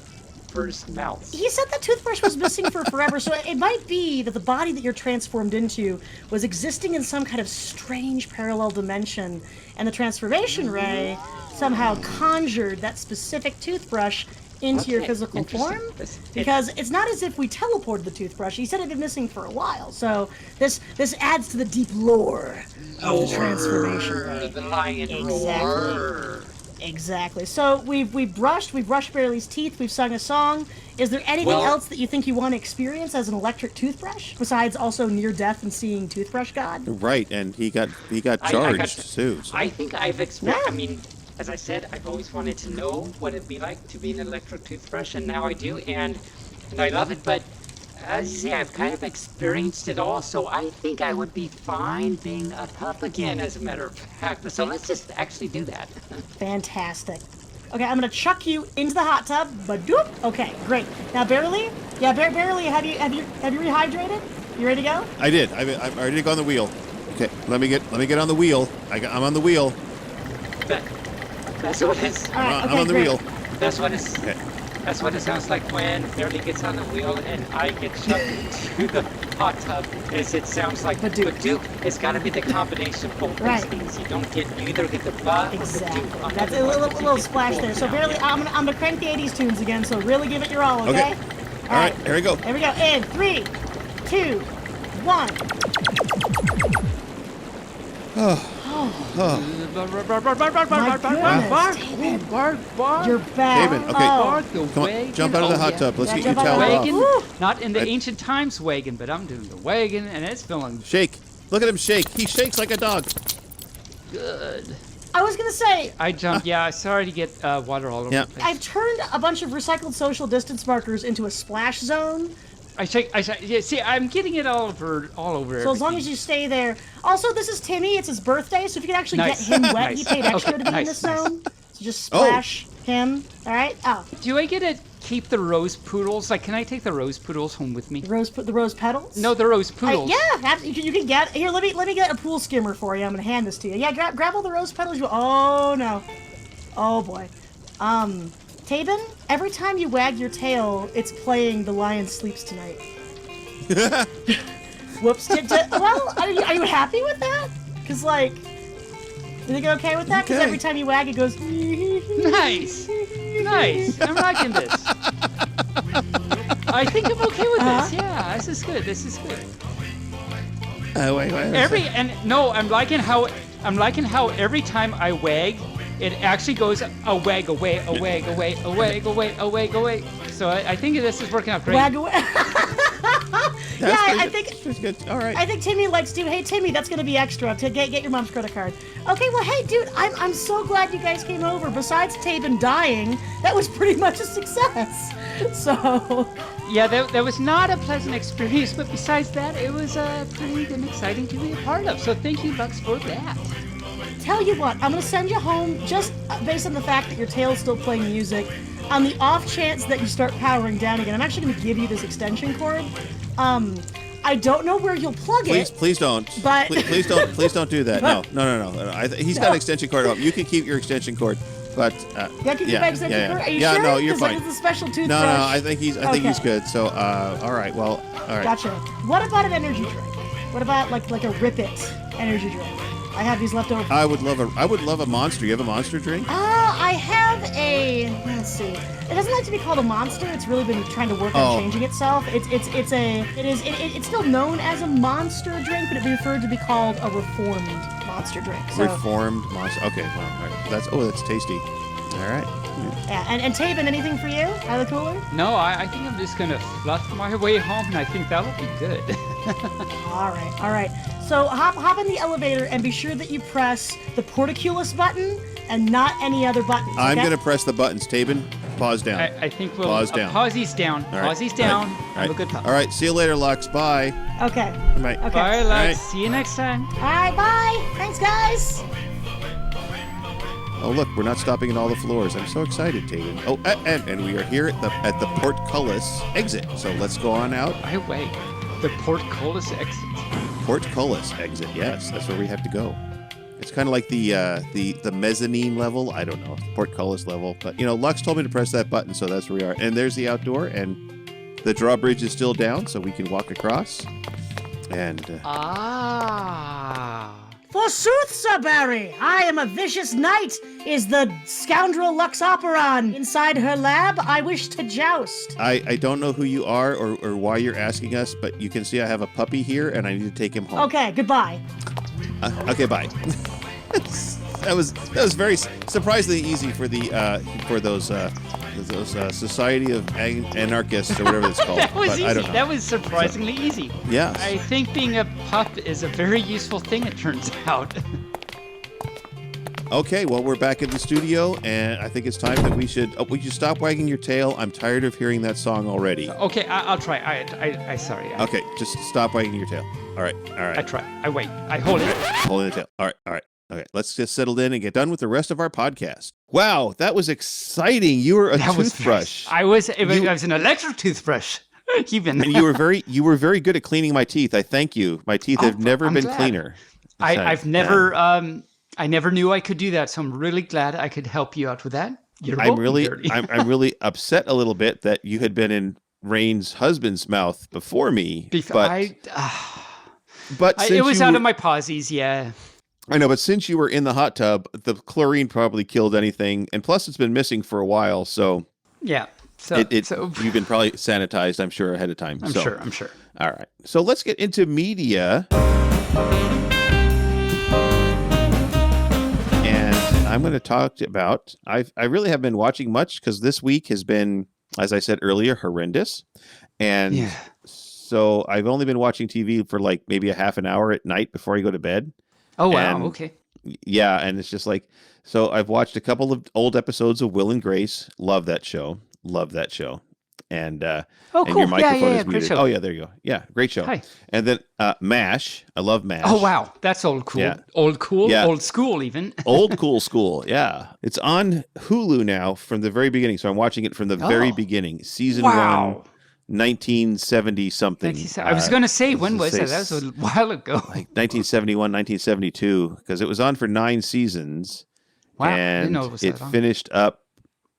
furs' mouths. He said the toothbrush was missing for forever, so it might be that the body that you're transformed into was existing in some kind of strange parallel dimension, and the transformation ray somehow conjured that specific toothbrush into your Okay, physical interesting. form. This- Because it's not as if we teleported the toothbrush. He said it had been missing for a while, so this adds to the deep lore of the transformation ray. The lion Exactly. roar. Exactly. So we've brushed Barely's teeth. We've sung a song. Is there anything Well- else that you think you want to experience as an electric toothbrush besides also near death and seeing Toothbrush God? Right, and he got I charged got- too. So. I think I've experienced. Yeah. I mean, as I said, I've always wanted to know what it'd be like to be an electric toothbrush, and now I do, and I love it. But as you say, I've kind of experienced it all, so I think I would be fine being a pup again, as a matter of fact. So let's just actually do that. Fantastic. Okay, I'm gonna chuck you into the hot tub. Badoop. Okay, great. Now, Barely, Barely, have you rehydrated? You ready to go? I did. I'm ready to go on the wheel. Okay, let me get on the wheel. I'm on the wheel. That's what it's. All right. I'm on the great. wheel. That's what it's. Okay. That's what it sounds like when Barely gets on the wheel and I get shoved into the hot tub. Is it sounds like Badook. It's got to be the combination of both Right. those things. You either get the butt or Exactly. the Badook. That's a little splash there. So Barely, I'm gonna crank the '80s tunes again. So really give it your all. Okay. All right, here we go. Here we go. In 3, 2, 1. You're back. Taebyn, okay. Come on, jump out of the hot tub. Let's get you towel off. Not in the ancient times wagon, but I'm doing the wagon, and it's feeling Shake. Look at him shake. He shakes like a dog. good. I was going to say, I jumped. Yeah, sorry to get water all over Yeah. the place. I've turned a bunch of recycled social distance markers into a splash zone. I shake. Yeah, see, I'm getting it all over. So as long as you stay there. Also, this is Timmy. It's his birthday, so if you can actually Nice. get him wet, Nice. he paid extra Okay, to be in nice, this nice. zone. So just splash him. All right. Oh, Do I get to keep the rose poodles? Like, can I take the rose poodles home with me? the rose petals. No, the rose poodles. Yeah, you can get here. Let me get a pool skimmer for you. I'm gonna hand this to you. Yeah, grab all the rose petals. Oh no. Oh boy. Taebyn, every time you wag your tail, it's playing "The Lion Sleeps Tonight." Whoops. Well, are you happy with that? Cause like, you think you're okay with that? Cause Okay. every time you wag, it goes. Nice. Nice. I'm liking this. I think I'm okay with this. Yeah, this is good. This is good. Wait. I'm liking how every time I wag, it actually goes a wag away. So I think this is working out great. Wag away. Yeah, I think. That's good. All right. I think Timmy likes to. Hey, Timmy, that's gonna be extra to get your mom's credit card. Okay, well, hey, dude, I'm so glad you guys came over. Besides Taebyn dying, that was pretty much a success. So. Yeah, that was not a pleasant experience, but besides that, it was pretty and exciting to be a part of. So thank you, Lux, for that. Tell you what, I'm gonna send you home just based on the fact that your tail's still playing music. On the off chance that you start powering down again, I'm actually gonna give you this extension cord. I don't know where you'll plug it. Please don't. But- please don't do that. No. He's got an extension cord up. You can keep your extension cord, but Yeah, can you my extension cord? Are you yeah, sure? no, you're 'Cause fine. It's a special toothbrush. No, I think he's Okay. good. So, all right. Well, all right. Gotcha. What about an energy drink? What about like a Rip It energy drink? I have these left over. I would love a monster. You have a monster drink? I have a. Let's see. It doesn't like to be called a monster. It's really been trying to work on changing itself. It's still known as a monster drink, but it preferred to be called a reformed monster drink. So, Reformed monster. Okay. Well, all right. That's tasty. All right. yeah. And Taebyn, anything for you out of the cooler? No, I think I'm just gonna fluff my way home, and I think that'll be good. All right. So hop in the elevator and be sure that you press the portcullis button and not any other buttons. I'm okay? gonna press the buttons. Taebyn, pause down. I think we'll Pause down. Pausy's down. All right. Pausy's down. All Have right. a good pup. All right. See you later, Lux. Bye. Okay. Bye. Okay. Bye, Lux. All right. See you next time. All right. Bye. Thanks, guys. Oh, look, we're not stopping at all the floors. I'm so excited, Taebyn. Oh, and we are here at the portcullis exit. So let's go on out. By the way, the portcullis exit. Portcullis exit. Yes, that's where we have to go. It's kind of like the mezzanine level. I don't know, portcullis level. But Lux told me to press that button, so that's where we are. And there's the outdoor, and the drawbridge is still down, so we can walk across. And Forsooth, Sir Barry, I am a vicious knight, is the scoundrel Lux Operon. Inside her lab, I wish to joust. I don't know who you are or why you're asking us, but you can see I have a puppy here, and I need to take him home. Okay, goodbye. Okay, bye. That was very surprisingly easy for those Society of Anarchists or whatever it's called. That was but easy. I don't know. That was surprisingly easy. Yes. I think being a pup is a very useful thing, it turns out. Okay, well, we're back in the studio, and I think it's time that we should stop wagging your tail. I'm tired of hearing that song already. Okay, I'll try. I sorry. Okay, just stop wagging your tail. All right. I try. I wait. I hold it. Holding the tail. All right. Okay, let's just settle in and get done with the rest of our podcast. Wow, that was exciting. You were a toothbrush. I was an electric toothbrush. Even. And you were very good at cleaning my teeth. I thank you. My teeth have never been glad. cleaner. I've never I never knew I could do that, so I'm really glad I could help you out with that. I'm really upset a little bit that you had been in Rain's husband's mouth before me. It was out of my pausies, yeah. I know, but since you were in the hot tub, the chlorine probably killed anything, and plus it's been missing for a while, so yeah. So you've been probably sanitized, I'm sure, ahead of time. I'm sure. All right, so let's get into media. I'm going to talk about. I really have been watching much because this week has been, as I said earlier, horrendous, and so I've only been watching TV for like maybe a half an hour at night before I go to bed. Oh wow! And, okay. Yeah, and it's just like, so I've watched a couple of old episodes of Will and Grace. Love that show. And Oh, and cool. your microphone yeah, is great muted. show. Oh yeah, there you go. Yeah, great show. Hi. And then MASH. I love MASH. Oh wow, that's old cool. Yeah. Old cool. Yeah. Old school even. Old cool school. Yeah, it's on Hulu now from the very beginning. So I'm watching it from the very beginning. Season 1. 1970 something. I was going to say, when was that? That was a while ago. Like 1971, 1972, because it was on for 9 seasons. Wow, and I didn't know it was that long. finished up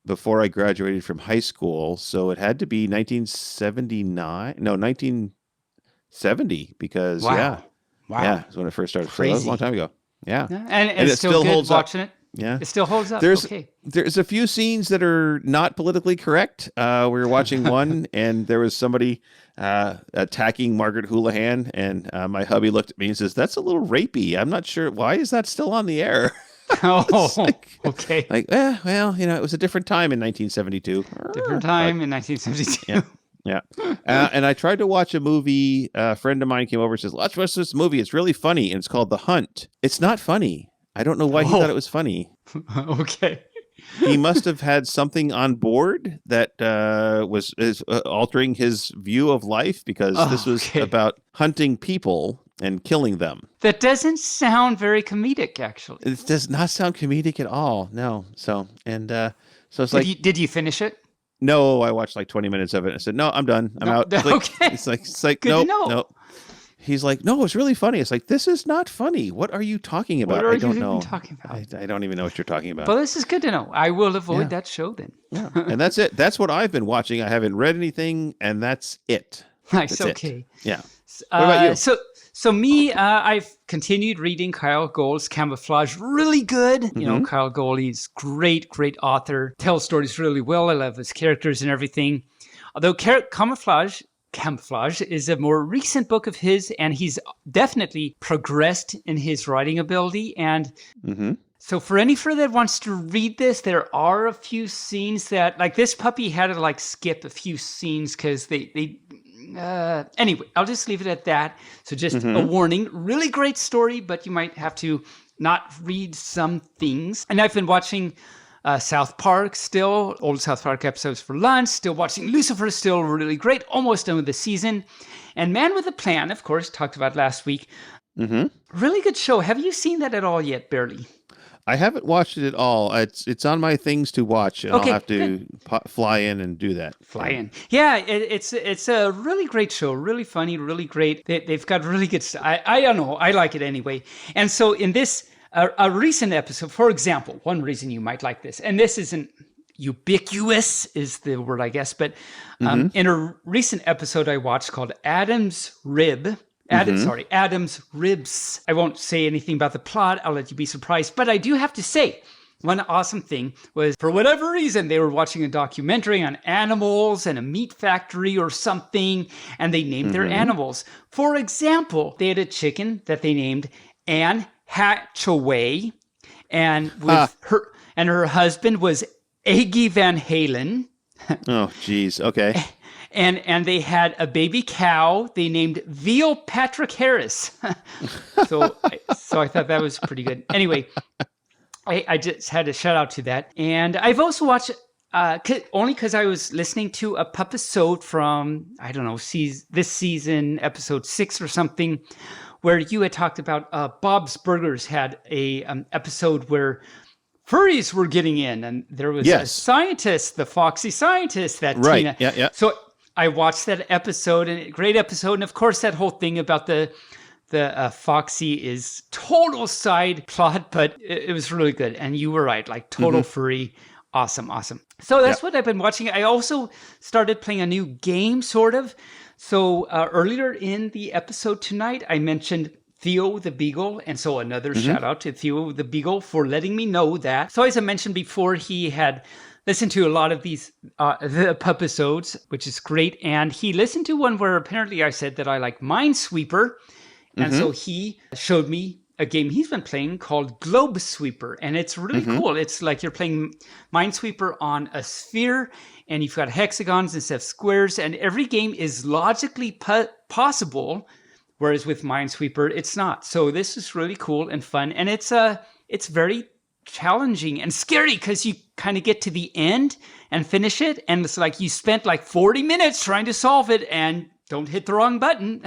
before I graduated from high school. So it had to be 1979. No, 1970 because yeah, that's when it first started. So that was a long time ago. Yeah, and it still good holds watching up. it. Yeah, it still holds up. There's a few scenes that are not politically correct. We were watching one, and there was somebody attacking Margaret Houlihan, and my hubby looked at me and says, "That's a little rapey. I'm not sure why is that still on the air." Okay. Like, well, it was a different time in 1972. Different time in 1972. Yeah. And I tried to watch a movie. A friend of mine came over and says, "Let's watch this movie. It's really funny." And it's called The Hunt. It's not funny. I don't know why he thought it was funny. Okay. He must have had something on board that is altering his view of life, because this was about hunting people and killing them. That doesn't sound very comedic, actually. It does not sound comedic at all. No. So it's like, did you finish it? No, I watched like 20 minutes of it. I said, "No, I'm done. I'm out." Okay. It's like Good no. He's like, "No, it's really funny." It's like, "This is not funny. What are you talking about?" I don't know. Talking about? I don't even know what you're talking about. Well, this is good to know. I will avoid that show then. Yeah. And that's it. That's what I've been watching. I haven't read anything, and that's it. Nice. That's okay. It. Yeah. What about you? So me, I've continued reading Kyle Gould's Camouflage. Really good. You know, Kyle Gould, he's great author. Tells stories really well. I love his characters and everything. Although Camouflage is a more recent book of his, and he's definitely progressed in his writing ability. And so for any further that wants to read this, there are a few scenes that, like, this puppy had to like skip a few scenes because they anyway, I'll just leave it at that. So just a warning, really great story, but you might have to not read some things. And I've been watching South Park still, old South Park episodes for lunch, still watching Lucifer, still really great, almost done with the season. And Man with a Plan, of course, talked about last week. Really good show. Have you seen that at all yet, Barely? I haven't watched it at all. It's on my things to watch, and I'll have to fly in and do that. Fly in. Yeah, it's a really great show, really funny, really great. They've got really good stuff. I don't know. I like it anyway. And so in this, a recent episode, for example, one reason you might like this, and this isn't ubiquitous is the word, I guess, but in a recent episode I watched called Adam's Ribs. I won't say anything about the plot. I'll let you be surprised. But I do have to say, one awesome thing was, for whatever reason, they were watching a documentary on animals and a meat factory or something, and they named their animals. For example, they had a chicken that they named Anne Hatchaway, and her husband was Aggie Van Halen. Oh, geez. Okay. And they had a baby cow they named Veal Patrick Harris. so I thought that was pretty good. Anyway, I just had to shout out to that. And I've also watched, only because I was listening to a pupisode from, I don't know, this season, episode 6 or something, where you had talked about Bob's Burgers had a episode where furries were getting in, and there was a scientist, the foxy scientist, that Tina. Yeah. So I watched that episode, and great episode, and of course that whole thing about the foxy is total side plot, but it was really good. And you were right, like total furry, awesome. So that's what I've been watching. I also started playing a new game, sort of. So earlier in the episode tonight, I mentioned Theo the Beagle. And so another shout out to Theo the Beagle for letting me know that. So as I mentioned before, he had listened to a lot of these the pupisodes, which is great. And he listened to one where apparently I said that I like Minesweeper. And so he showed me a game he's been playing called Globe Sweeper, and it's really cool. It's like you're playing Minesweeper on a sphere, and you've got hexagons instead of squares, and every game is logically possible, whereas with Minesweeper, it's not. So this is really cool and fun, and it's very challenging and scary because you kind of get to the end and finish it, and it's like you spent like 40 minutes trying to solve it and don't hit the wrong button.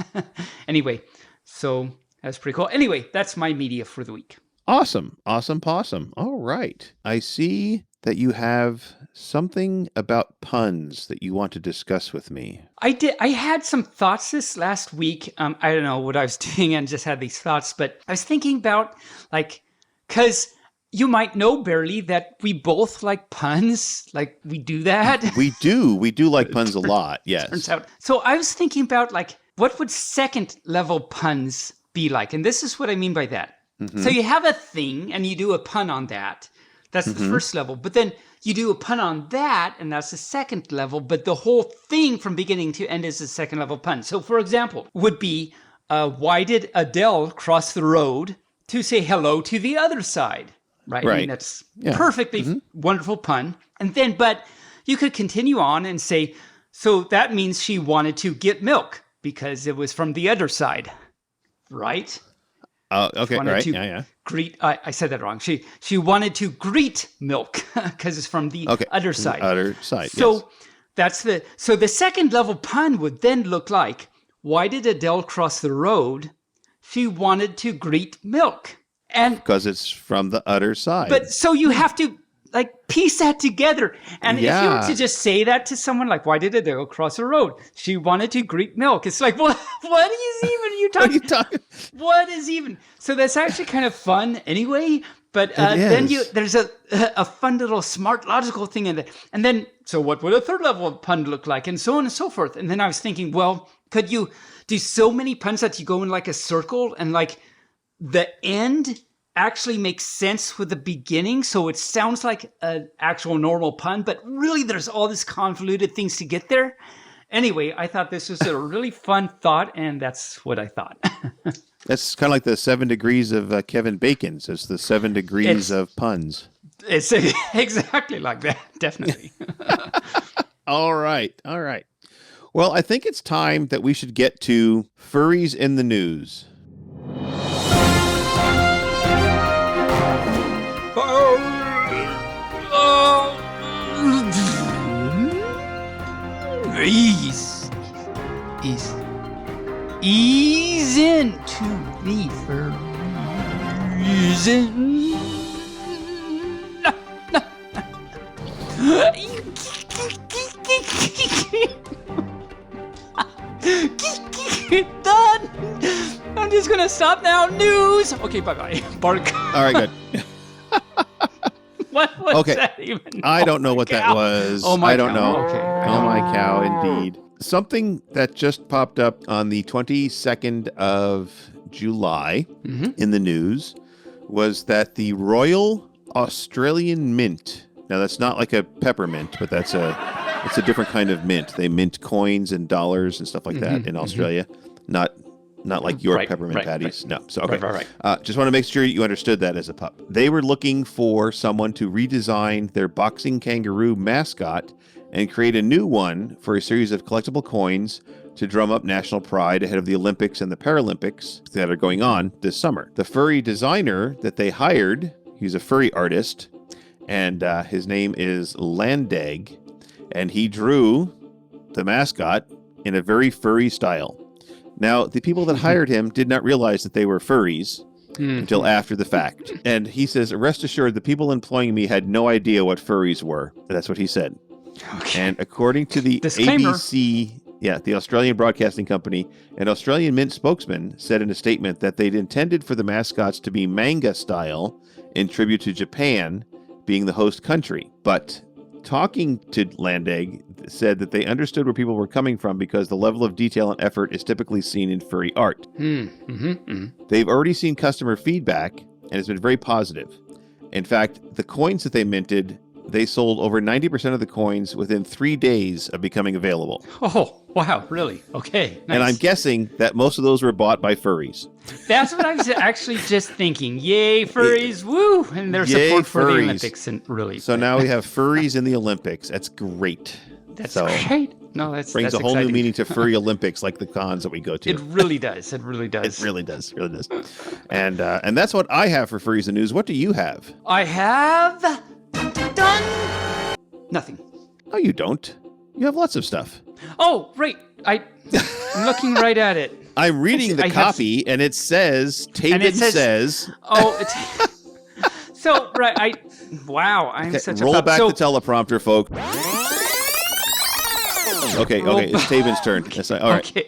Anyway, so that's pretty cool. Anyway, that's my media for the week. Awesome. Awesome possum. All right. I see that you have something about puns that you want to discuss with me. I did. I had some thoughts this last week. I don't know what I was doing and just had these thoughts, but I was thinking about because you might know, Barely, that we both like puns. Like we do that. We do. We do like puns a lot. Yes. Turns out. So I was thinking about what would second level puns be like? And this is what I mean by that. So you have a thing and you do a pun on that. That's the first level. But then you do a pun on that and that's the second level. But the whole thing from beginning to end is a second level pun. So for example, would be, why did Adele cross the road to say hello to the other side? Right. I mean, that's perfectly wonderful pun. And then, but you could continue on and say, so that means she wanted to get milk because it was from the other side. Right? Okay, right. Yeah. Greet. I said that wrong. She wanted to greet milk because it's from the other side. Other side. So that's the second level pun would then look like, why did Adele cross the road? She wanted to greet milk. And because it's from the other side. But so you have to piece that together. And if you were to just say that to someone, like, why did Adele cross the road? She wanted to greet milk. It's like, what is even you talking? What is even? So that's actually kind of fun anyway. But then there's a fun little smart logical thing in there. And then, so what would a third level pun look like? And so on and so forth. And then I was thinking, well, could you do so many puns that you go in like a circle and the end actually makes sense with the beginning, so it sounds like an actual normal pun, but really there's all this convoluted things to get there. Anyway, I thought this was a really fun thought, and that's what I thought. That's kind of like the 7 degrees of Kevin Bacon's. It's the 7 degrees of puns. It's exactly like that, definitely. All right. Well, I think it's time that we should get to furries in the news. Ease into the reason. Done. I'm just gonna stop now. News. Okay, bye. Bark. All right, good. What was that even? I don't know what that was. Oh my I don't cow. know. Okay. Oh my cow, indeed. Something that just popped up on the 22nd of July in the news was that the Royal Australian Mint. Now that's not like a peppermint, but it's a different kind of mint. They mint coins and dollars and stuff like that in Australia. Not like your peppermint patties. Right. No. So, okay. Right. Just want to make sure you understood that as a pup. They were looking for someone to redesign their boxing kangaroo mascot and create a new one for a series of collectible coins to drum up national pride ahead of the Olympics and the Paralympics that are going on this summer. The furry designer that they hired, he's a furry artist, and his name is Landag, and he drew the mascot in a very furry style. Now, the people that hired him did not realize that they were furries until after the fact. And he says, rest assured, the people employing me had no idea what furries were. That's what he said. Okay. And according to the Disclaimer. ABC, the Australian Broadcasting Company, an Australian Mint spokesman said in a statement that they'd intended for the mascots to be manga style in tribute to Japan being the host country. But talking to Landag said that they understood where people were coming from because the level of detail and effort is typically seen in furry art. They've already seen customer feedback, and it's been very positive. In fact, the coins that they minted they sold over 90% of the coins within 3 days of becoming available. Oh, wow, really? Okay, nice. And I'm guessing that most of those were bought by furries. That's what I was actually just thinking. Yay, furries, woo! And their support for the Olympics, and really. So now we have furries in the Olympics. That's great. That's great. No, that's brings that's a whole exciting. new meaning to furry Olympics, like the cons that we go to. It really does. It really does. It really does. Really does. And that's what I have for furries and news. What do you have? I have done nothing. No, you don't. You have lots of stuff. Oh, right. I'm looking right at it. I'm reading the copy, and it says, Taebyn says. Oh, it's, so, right. Wow, I'm such a roll pup. back the teleprompter, folks. Okay, it's Taebyn's turn. All right. Okay.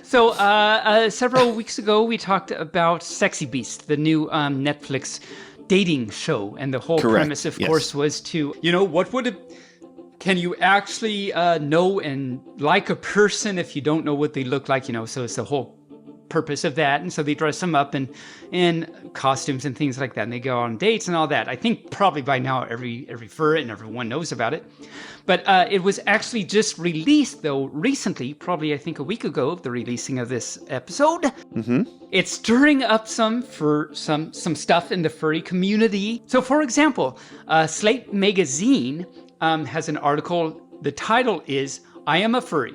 So several weeks ago, we talked about Sexy Beast, the new Netflix dating show. And the whole premise, of course, was to, what would it... Can you actually know and like a person if you don't know what they look like? So it's the whole purpose of that. And so they dress them up in costumes and things like that. And they go on dates and all that. I think probably by now every fur and everyone knows about it. But it was actually just released, though, recently, probably I think a week ago, the releasing of this episode. Mm-hmm. It's stirring up some stuff in the furry community. So, for example, Slate Magazine has an article. The title is, I Am a Furry.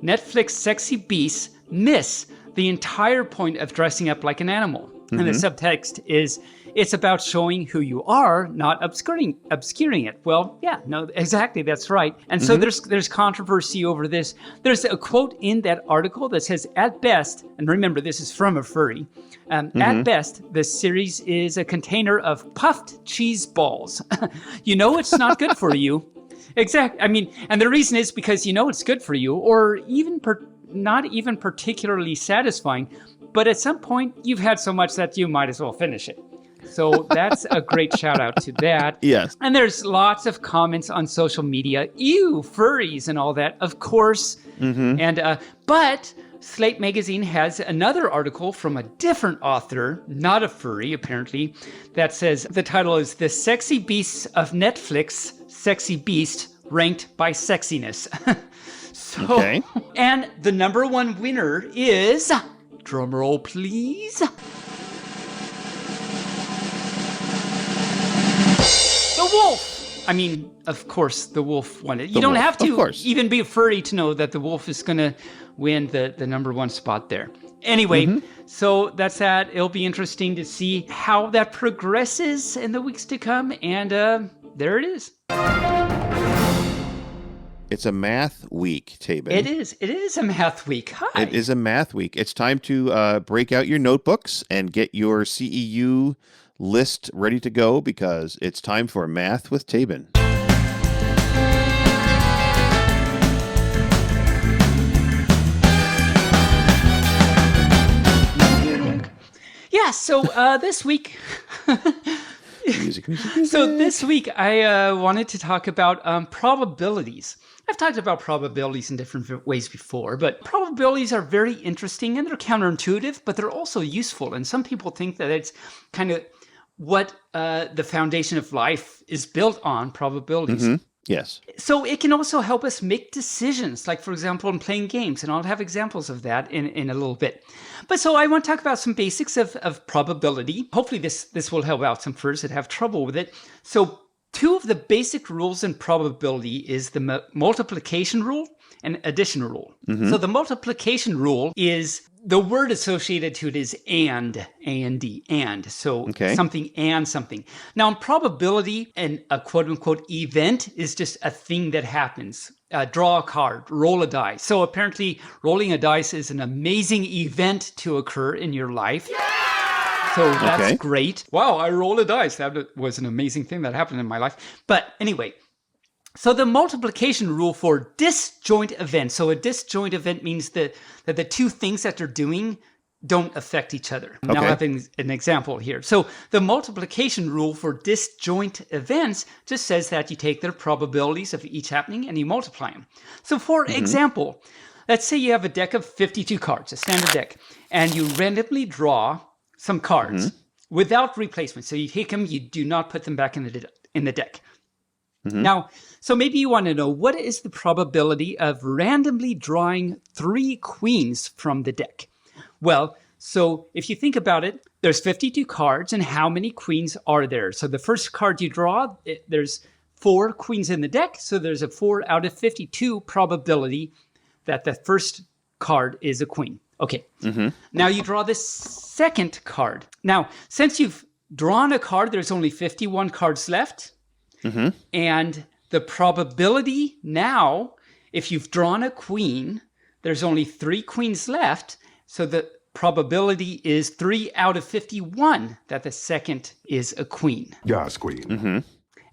Netflix Sexy Beasts Miss the Entire Point of Dressing Up Like an Animal. Mm-hmm. And the subtext is, it's about showing who you are, not obscuring it. Well, yeah, no, exactly, that's right. And so there's controversy over this. There's a quote in that article that says, at best, and remember this is from a furry, at best, this series is a container of puffed cheese balls. It's not good for you. Exactly. I mean, and the reason is because it's good for you, or even not even particularly satisfying, but at some point you've had so much that you might as well finish it. So that's a great shout out to that. Yes. And there's lots of comments on social media. Ew, furries and all that, of course. Mm-hmm. And but Slate Magazine has another article from a different author, not a furry apparently, that says the title is The Sexy Beasts of Netflix, Sexy Beast Ranked by Sexiness. Okay. And the number one winner is, drumroll please, the wolf. I mean, of course, the wolf won it. You don't have to even be a furry to know that the wolf is going to win the number one spot there. Anyway, so that's that. It'll be interesting to see how that progresses in the weeks to come. And there it is. It's a math week, Taebyn. It is. It is a math week. Hi. It is a math week. It's time to break out your notebooks and get your CEU list ready to go because it's time for Math with Taebyn. Yeah, so this week... Music. So this week I wanted to talk about probabilities. I've talked about probabilities in different ways before, but probabilities are very interesting and they're counterintuitive, but they're also useful. And some people think that it's kind of what the foundation of life is built on, probabilities. Mm-hmm. Yes. So it can also help us make decisions, like, for example, in playing games. And I'll have examples of that in a little bit. But so I want to talk about some basics of probability. Hopefully this will help out some furs that have trouble with it. So two of the basic rules in probability is the multiplication rule and addition rule. Mm-hmm. So the multiplication rule is the word associated to it is and, A-N-D, and. So something and something. Now in probability, a quote-unquote event is just a thing that happens. Draw a card, roll a dice. So apparently rolling a dice is an amazing event to occur in your life. Yeah! So that's great. Wow, I rolled a dice. That was an amazing thing that happened in my life. But anyway, so the multiplication rule for disjoint events. So a disjoint event means that the two things that they're doing don't affect each other. Okay. Now I have an example here. So the multiplication rule for disjoint events just says that you take the probabilities of each happening and you multiply them. So for example, let's say you have a deck of 52 cards, a standard deck, and you randomly draw some cards without replacement. So you take them, you do not put them back in the deck. Now, so maybe you want to know, what is the probability of randomly drawing 3 queens from the deck? Well, so if you think about it, there's 52 cards, and how many queens are there? So the first card you draw, there's 4 queens in the deck, so there's a 4 out of 52 probability that the first card is a queen. Okay. Now you draw the second card. Now, since you've drawn a card, there's only 51 cards left. And the probability now, if you've drawn a queen, there's only 3 queens left. So the probability is 3 out of 51 that the second is a queen. Yes, queen.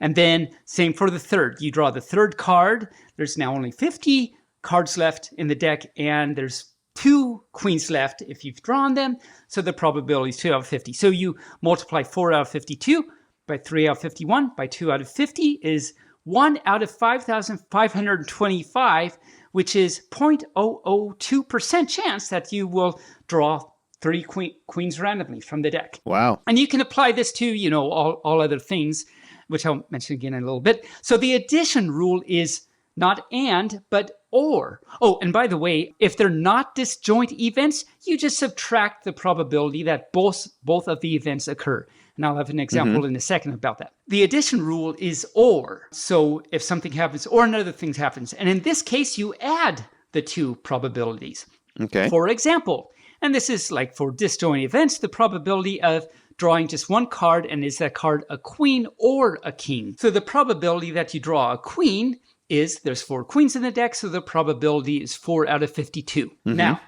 And then same for the third. You draw the third card. There's now only 50 cards left in the deck, and there's 2 queens left if you've drawn them. So the probability is 2 out of 50. So you multiply 4 out of 52 by 3 out of 51 by 2 out of 50 is 1 out of 5,525, which is 0.002% chance that you will draw 3 queens randomly from the deck. Wow. And you can apply this to, all other things, which I'll mention again in a little bit. So the addition rule is not and, but or. Oh, and by the way, if they're not disjoint events, you just subtract the probability that both of the events occur. And I'll have an example in a second about that. The addition rule is or. So if something happens or another thing happens. And in this case, you add the 2 probabilities. Okay. For example, and this is like for disjoint events, the probability of drawing just 1 card, and is that card a queen or a king? So the probability that you draw a queen is, there's 4 queens in the deck, so the probability is 4 out of 52. Now,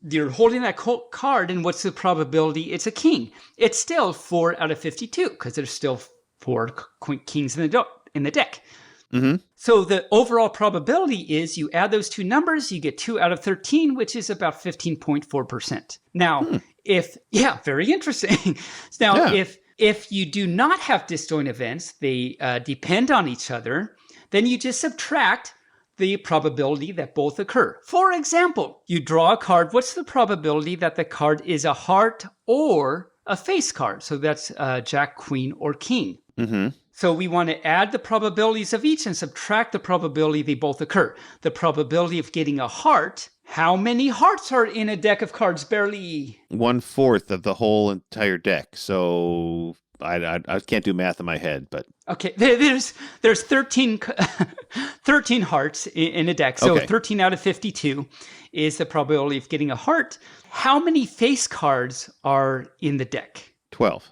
you're holding that card, and what's the probability? It's a king. It's still 4 out of 52 because there's still 4 kings in the deck. So the overall probability is you add those 2 numbers, you get 2 out of 13, which is about 15.4%. Now, very interesting. Now, if you do not have disjoint events, they depend on each other, then you just subtract the probability that both occur. For example, you draw a card. What's the probability that the card is a heart or a face card? So that's Jack, Queen, or King. So we want to add the probabilities of each and subtract the probability they both occur. The probability of getting a heart, how many hearts are in a deck of cards? Barely 1/4 of the whole entire deck. So I can't do math in my head, but okay. There's 13 hearts in a deck. So 13 out of 52 is the probability of getting a heart. How many face cards are in the deck? 12.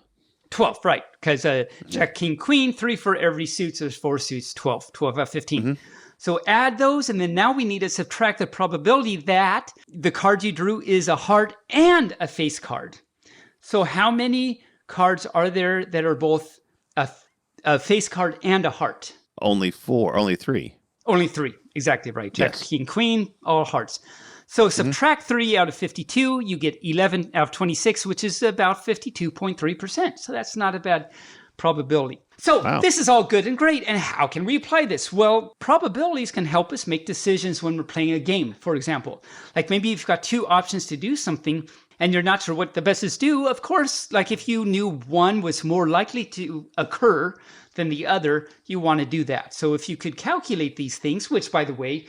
12, right. Because Jack, King, Queen, 3 for every suit. So there's 4 suits, 12 out of 15. So add those, and then now we need to subtract the probability that the card you drew is a heart and a face card. So how many cards are there that are both a face card and a heart? Only 4. Only 3. Only 3. Exactly right. Jack, Yes. King, Queen, all hearts. So subtract 3 out of 52, you get 11 out of 26, which is about 52.3%. So that's not a bad probability. So this is all good and great. And how can we apply this? Well, probabilities can help us make decisions when we're playing a game, for example. Like maybe you've got 2 options to do something, and you're not sure what the best is to do. Of course, like if you knew one was more likely to occur than the other, you want to do that. So if you could calculate these things, which by the way,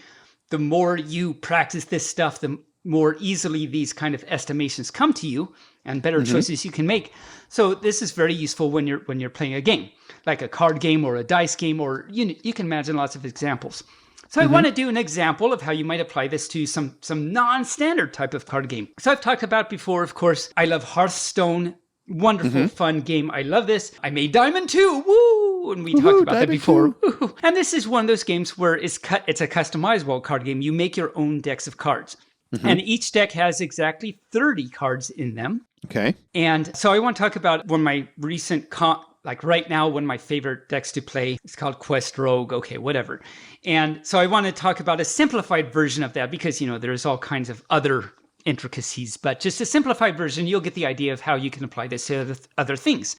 the more you practice this stuff, the more easily these kind of estimations come to you and better choices you can make. So this is very useful when you're playing a game, like a card game or a dice game, or you can imagine lots of examples. So I want to do an example of how you might apply this to some non-standard type of card game. So I've talked about before, of course, I love Hearthstone. Wonderful, fun game. I love this. I made Diamond too. Woo! And we talked about that before. And this is one of those games where it's a customizable card game. You make your own decks of cards. And each deck has exactly 30 cards in them. Okay. And so I want to talk about one of my recent like right now, one of my favorite decks to play. It's called Quest Rogue. Okay, whatever. And so I want to talk about a simplified version of that because, there's all kinds of other intricacies, but just a simplified version, you'll get the idea of how you can apply this to other things.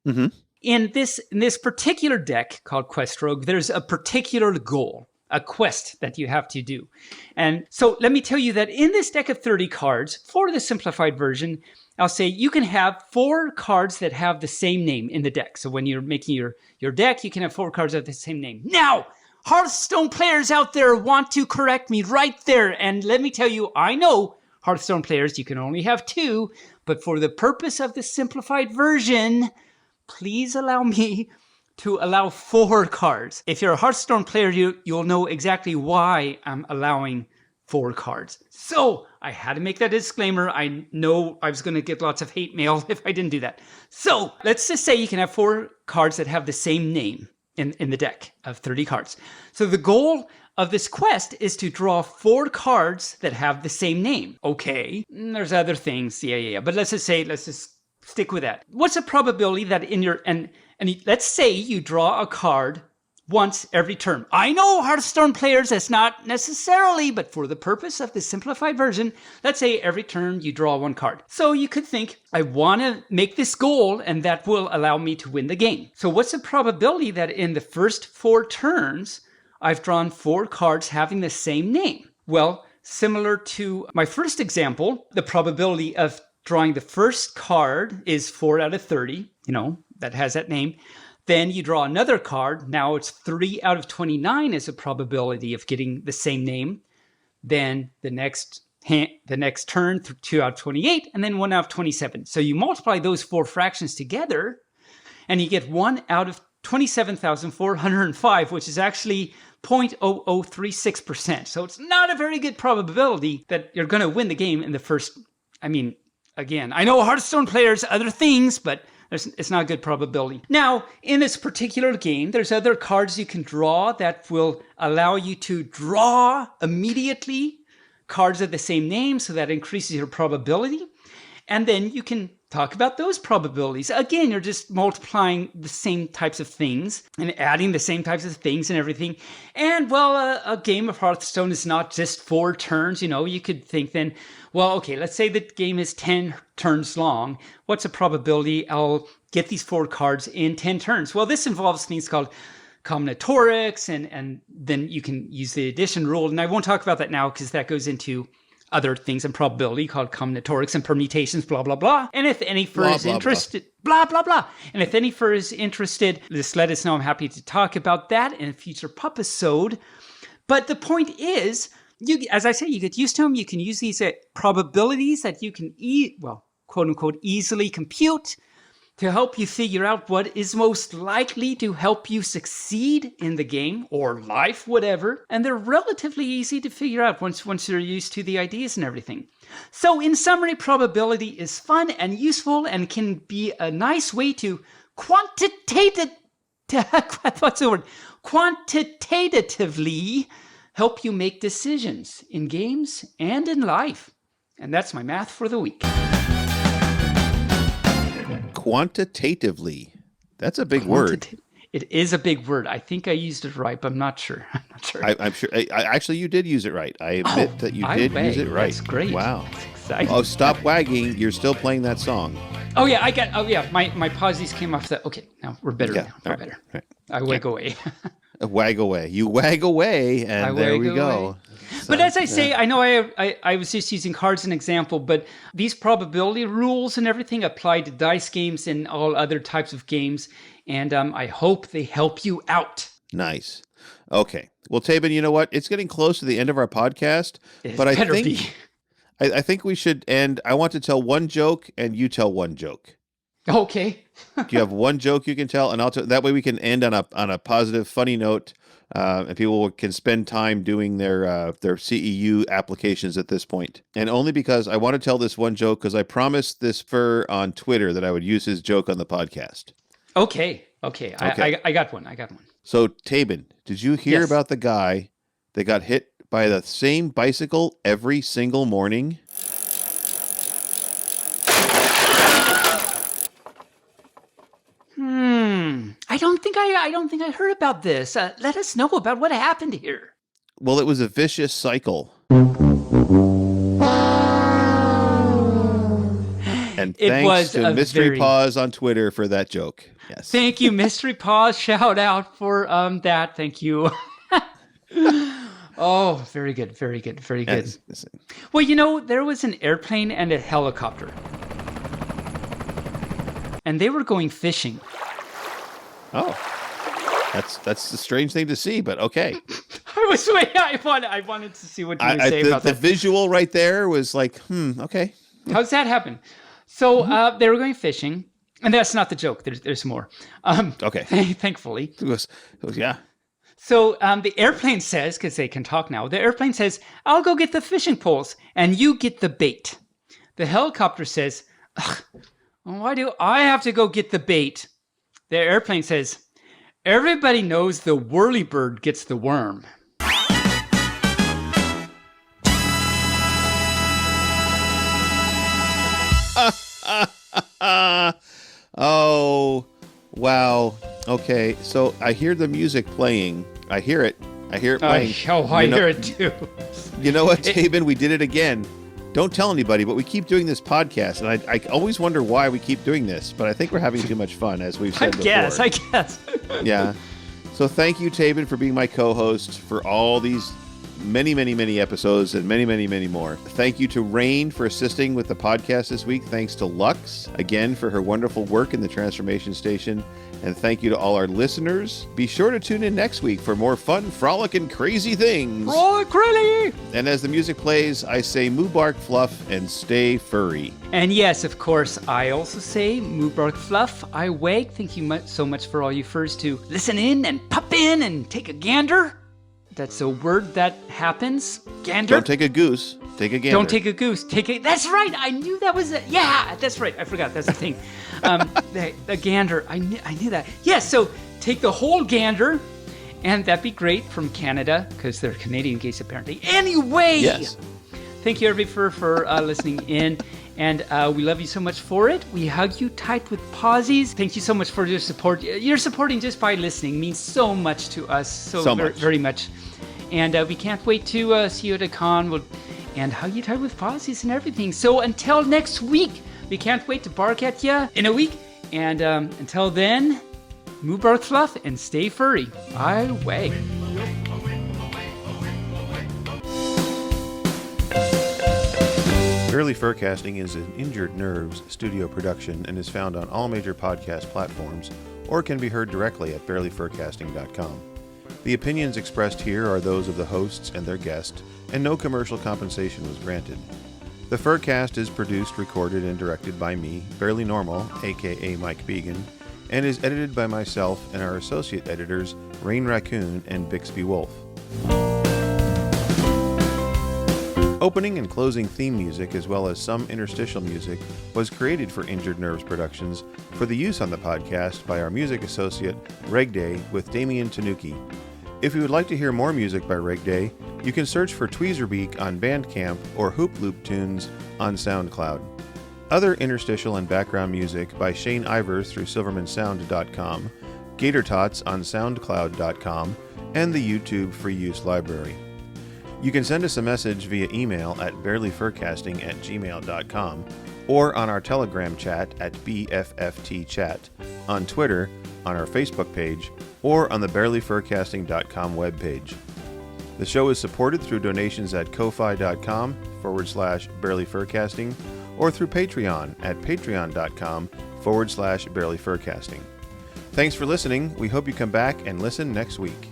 In this particular deck called Quest Rogue, there's a particular goal, a quest that you have to do. And so let me tell you that in this deck of 30 cards, for the simplified version, I'll say you can have 4 cards that have the same name in the deck. So when you're making your deck, you can have 4 cards that have the same name. Now, Hearthstone players out there want to correct me right there. And let me tell you, I know Hearthstone players, you can only have 2, but for the purpose of the simplified version, please allow me to allow 4 cards. If you're a Hearthstone player, you'll know exactly why I'm allowing 4 cards. So I had to make that disclaimer. I know I was going to get lots of hate mail if I didn't do that. So let's just say you can have 4 cards that have the same name in the deck of 30 cards. So the goal of this quest is to draw 4 cards that have the same name. Okay, there's other things. Yeah. But let's just stick with that. What's the probability that in your, and let's say you draw a card once every turn. I know Hearthstone players, that's not necessarily, but for the purpose of the simplified version, let's say every turn you draw 1 card. So you could think, I want to make this goal and that will allow me to win the game. So what's the probability that in the first 4 turns, I've drawn 4 cards having the same name? Well, similar to my first example, the probability of drawing the first card is 4 out of 30, that has that name. Then you draw another card. Now it's 3 out of 29 is a probability of getting the same name. Then the next turn, 2 out of 28, and then 1 out of 27. So you multiply those 4 fractions together, and you get 1 out of 27,405, which is actually 0.0036%. So it's not a very good probability that you're going to win the game in the first. Again, I know Hearthstone players, other things, but it's not a good probability. Now, in this particular game, there's other cards you can draw that will allow you to draw immediately cards of the same name, so that increases your probability. And then you can talk about those probabilities. Again, you're just multiplying the same types of things and adding the same types of things and everything. And, well, a game of Hearthstone is not just 4 turns. You could think then, well, okay, let's say the game is 10 turns long. What's the probability I'll get these 4 cards in 10 turns? Well, this involves things called combinatorics, and then you can use the addition rule. And I won't talk about that now because that goes into other things in probability called combinatorics and permutations, blah, blah, blah. And if any fur is interested, blah, blah, blah. And if any fur is interested, just let us know. I'm happy to talk about that in a future pupisode. But the point is, as I say, you get used to them. You can use these probabilities that you can, quote unquote, easily compute to help you figure out what is most likely to help you succeed in the game or life, whatever. And they're relatively easy to figure out once you're used to the ideas and everything. So in summary, probability is fun and useful and can be a nice way to quantitatively help you make decisions in games and in life. And that's my math for the week. Quantitatively. That's a big word. It is a big word. I think I used it right, but I'm not sure. I'm sure. Actually, you did use it right. I admit that you did use it right. That's great. Wow. That's exciting. Oh, stop wagging. You're still playing that song. Oh, yeah. My pauses came off the. Okay, now we're better. Yeah, now. We're better. Right. I wag away. Wag away. You wag away, and there we go. So, but as I say, I know I was just using cards as an example, but these probability rules and everything apply to dice games and all other types of games, and I hope they help you out. Nice. Okay. Well, Taebyn, you know what? It's getting close to the end of our podcast, but I think we should end. I want to tell one joke, and you tell one joke. Okay. Do you have one joke you can tell, and I'll tell. That way, we can end on a positive, funny note. And people can spend time doing their CEU applications at this point. And only because I want to tell this one joke, because I promised this fur on Twitter that I would use his joke on the podcast. Okay. I got one. So, Taebyn, did you hear about the guy that got hit by the same bicycle every single morning? I don't think I heard about this. Let us know about what happened here. Well, it was a vicious cycle. And thanks to Mystery Paws on Twitter for that joke. Yes. Thank you, Mystery Paws. Shout out for that. Thank you. Oh, very good. Well, there was an airplane and a helicopter. And they were going fishing. Oh. That's a strange thing to see, but okay. I wanted to see what you would say about the that. visual right there was like, okay. How's that happen? So they were going fishing, and that's not the joke. There's more. Okay. Thankfully. It was, yeah. So the airplane says, because they can talk now, the airplane says, I'll go get the fishing poles, and you get the bait. The helicopter says, why do I have to go get the bait? The airplane says, everybody knows the whirlybird gets the worm. Oh, wow. Okay, so I hear the music playing. I hear it playing. I hear it too. You know what, Taebyn? We did it again. Don't tell anybody, but we keep doing this podcast, and I always wonder why we keep doing this, but I think we're having too much fun, as we've said before. I guess. Yeah. So thank you, Taebyn, for being my co-host for all these many, many, many episodes and many, many, many more. Thank you to Rain for assisting with the podcast this week. Thanks to Lux, again, for her wonderful work in the TransFURmation Station. And thank you to all our listeners. Be sure to tune in next week for more fun, frolic, and crazy things. Frolic, really! And as the music plays, I say Moobarkfluff and stay furry. And yes, of course, I also say Moobarkfluff, I wag. Thank you so much for all you furs to listen in and pop in and take a gander. That's a word that happens. Gander. Don't take a goose. Take a gander. Don't take a goose. That's right. I knew that was it. Yeah, that's right. I forgot. That's the thing. The gander. I knew that. Yeah, so take the whole gander, and that'd be great from Canada, because they're Canadian geese, apparently. Anyway. Yes. Thank you, everybody, for listening in. And we love you so much for it. We hug you tight with pauses. Thank you so much for your support. Your supporting just by listening means so much to us. So much. Very much. And we can't wait to see you at a con and hug you tight with pauses and everything. So until next week, we can't wait to bark at you in a week. And until then, Moobarkfluff and stay furry. I wag. Barely Furcasting is an Injured Nerves studio production and is found on all major podcast platforms or can be heard directly at barelyfurcasting.com. The opinions expressed here are those of the hosts and their guest, and no commercial compensation was granted. The Furcast is produced, recorded, and directed by me, Barely Normal, aka Mike Began, and is edited by myself and our associate editors, Rain Raccoon and Bixby Wolf. Opening and closing theme music, as well as some interstitial music, was created for Injured Nerves Productions for the use on the podcast by our music associate, Regday, with Damien Tanuki. If you would like to hear more music by Regday, you can search for Tweezerbeak on Bandcamp or Hoop Loop Tunes on SoundCloud. Other interstitial and background music by Shane Ivers through SilvermanSound.com, Gator Tots on SoundCloud.com, and the YouTube Free Use Library. You can send us a message via email at barelyfurcasting@gmail.com or on our Telegram chat at BFFTchat, on Twitter, on our Facebook page, or on the barelyfurcasting.com webpage. The show is supported through donations at ko-fi.com/barelyfurcasting or through Patreon at patreon.com/barelyfurcasting. Thanks for listening. We hope you come back and listen next week.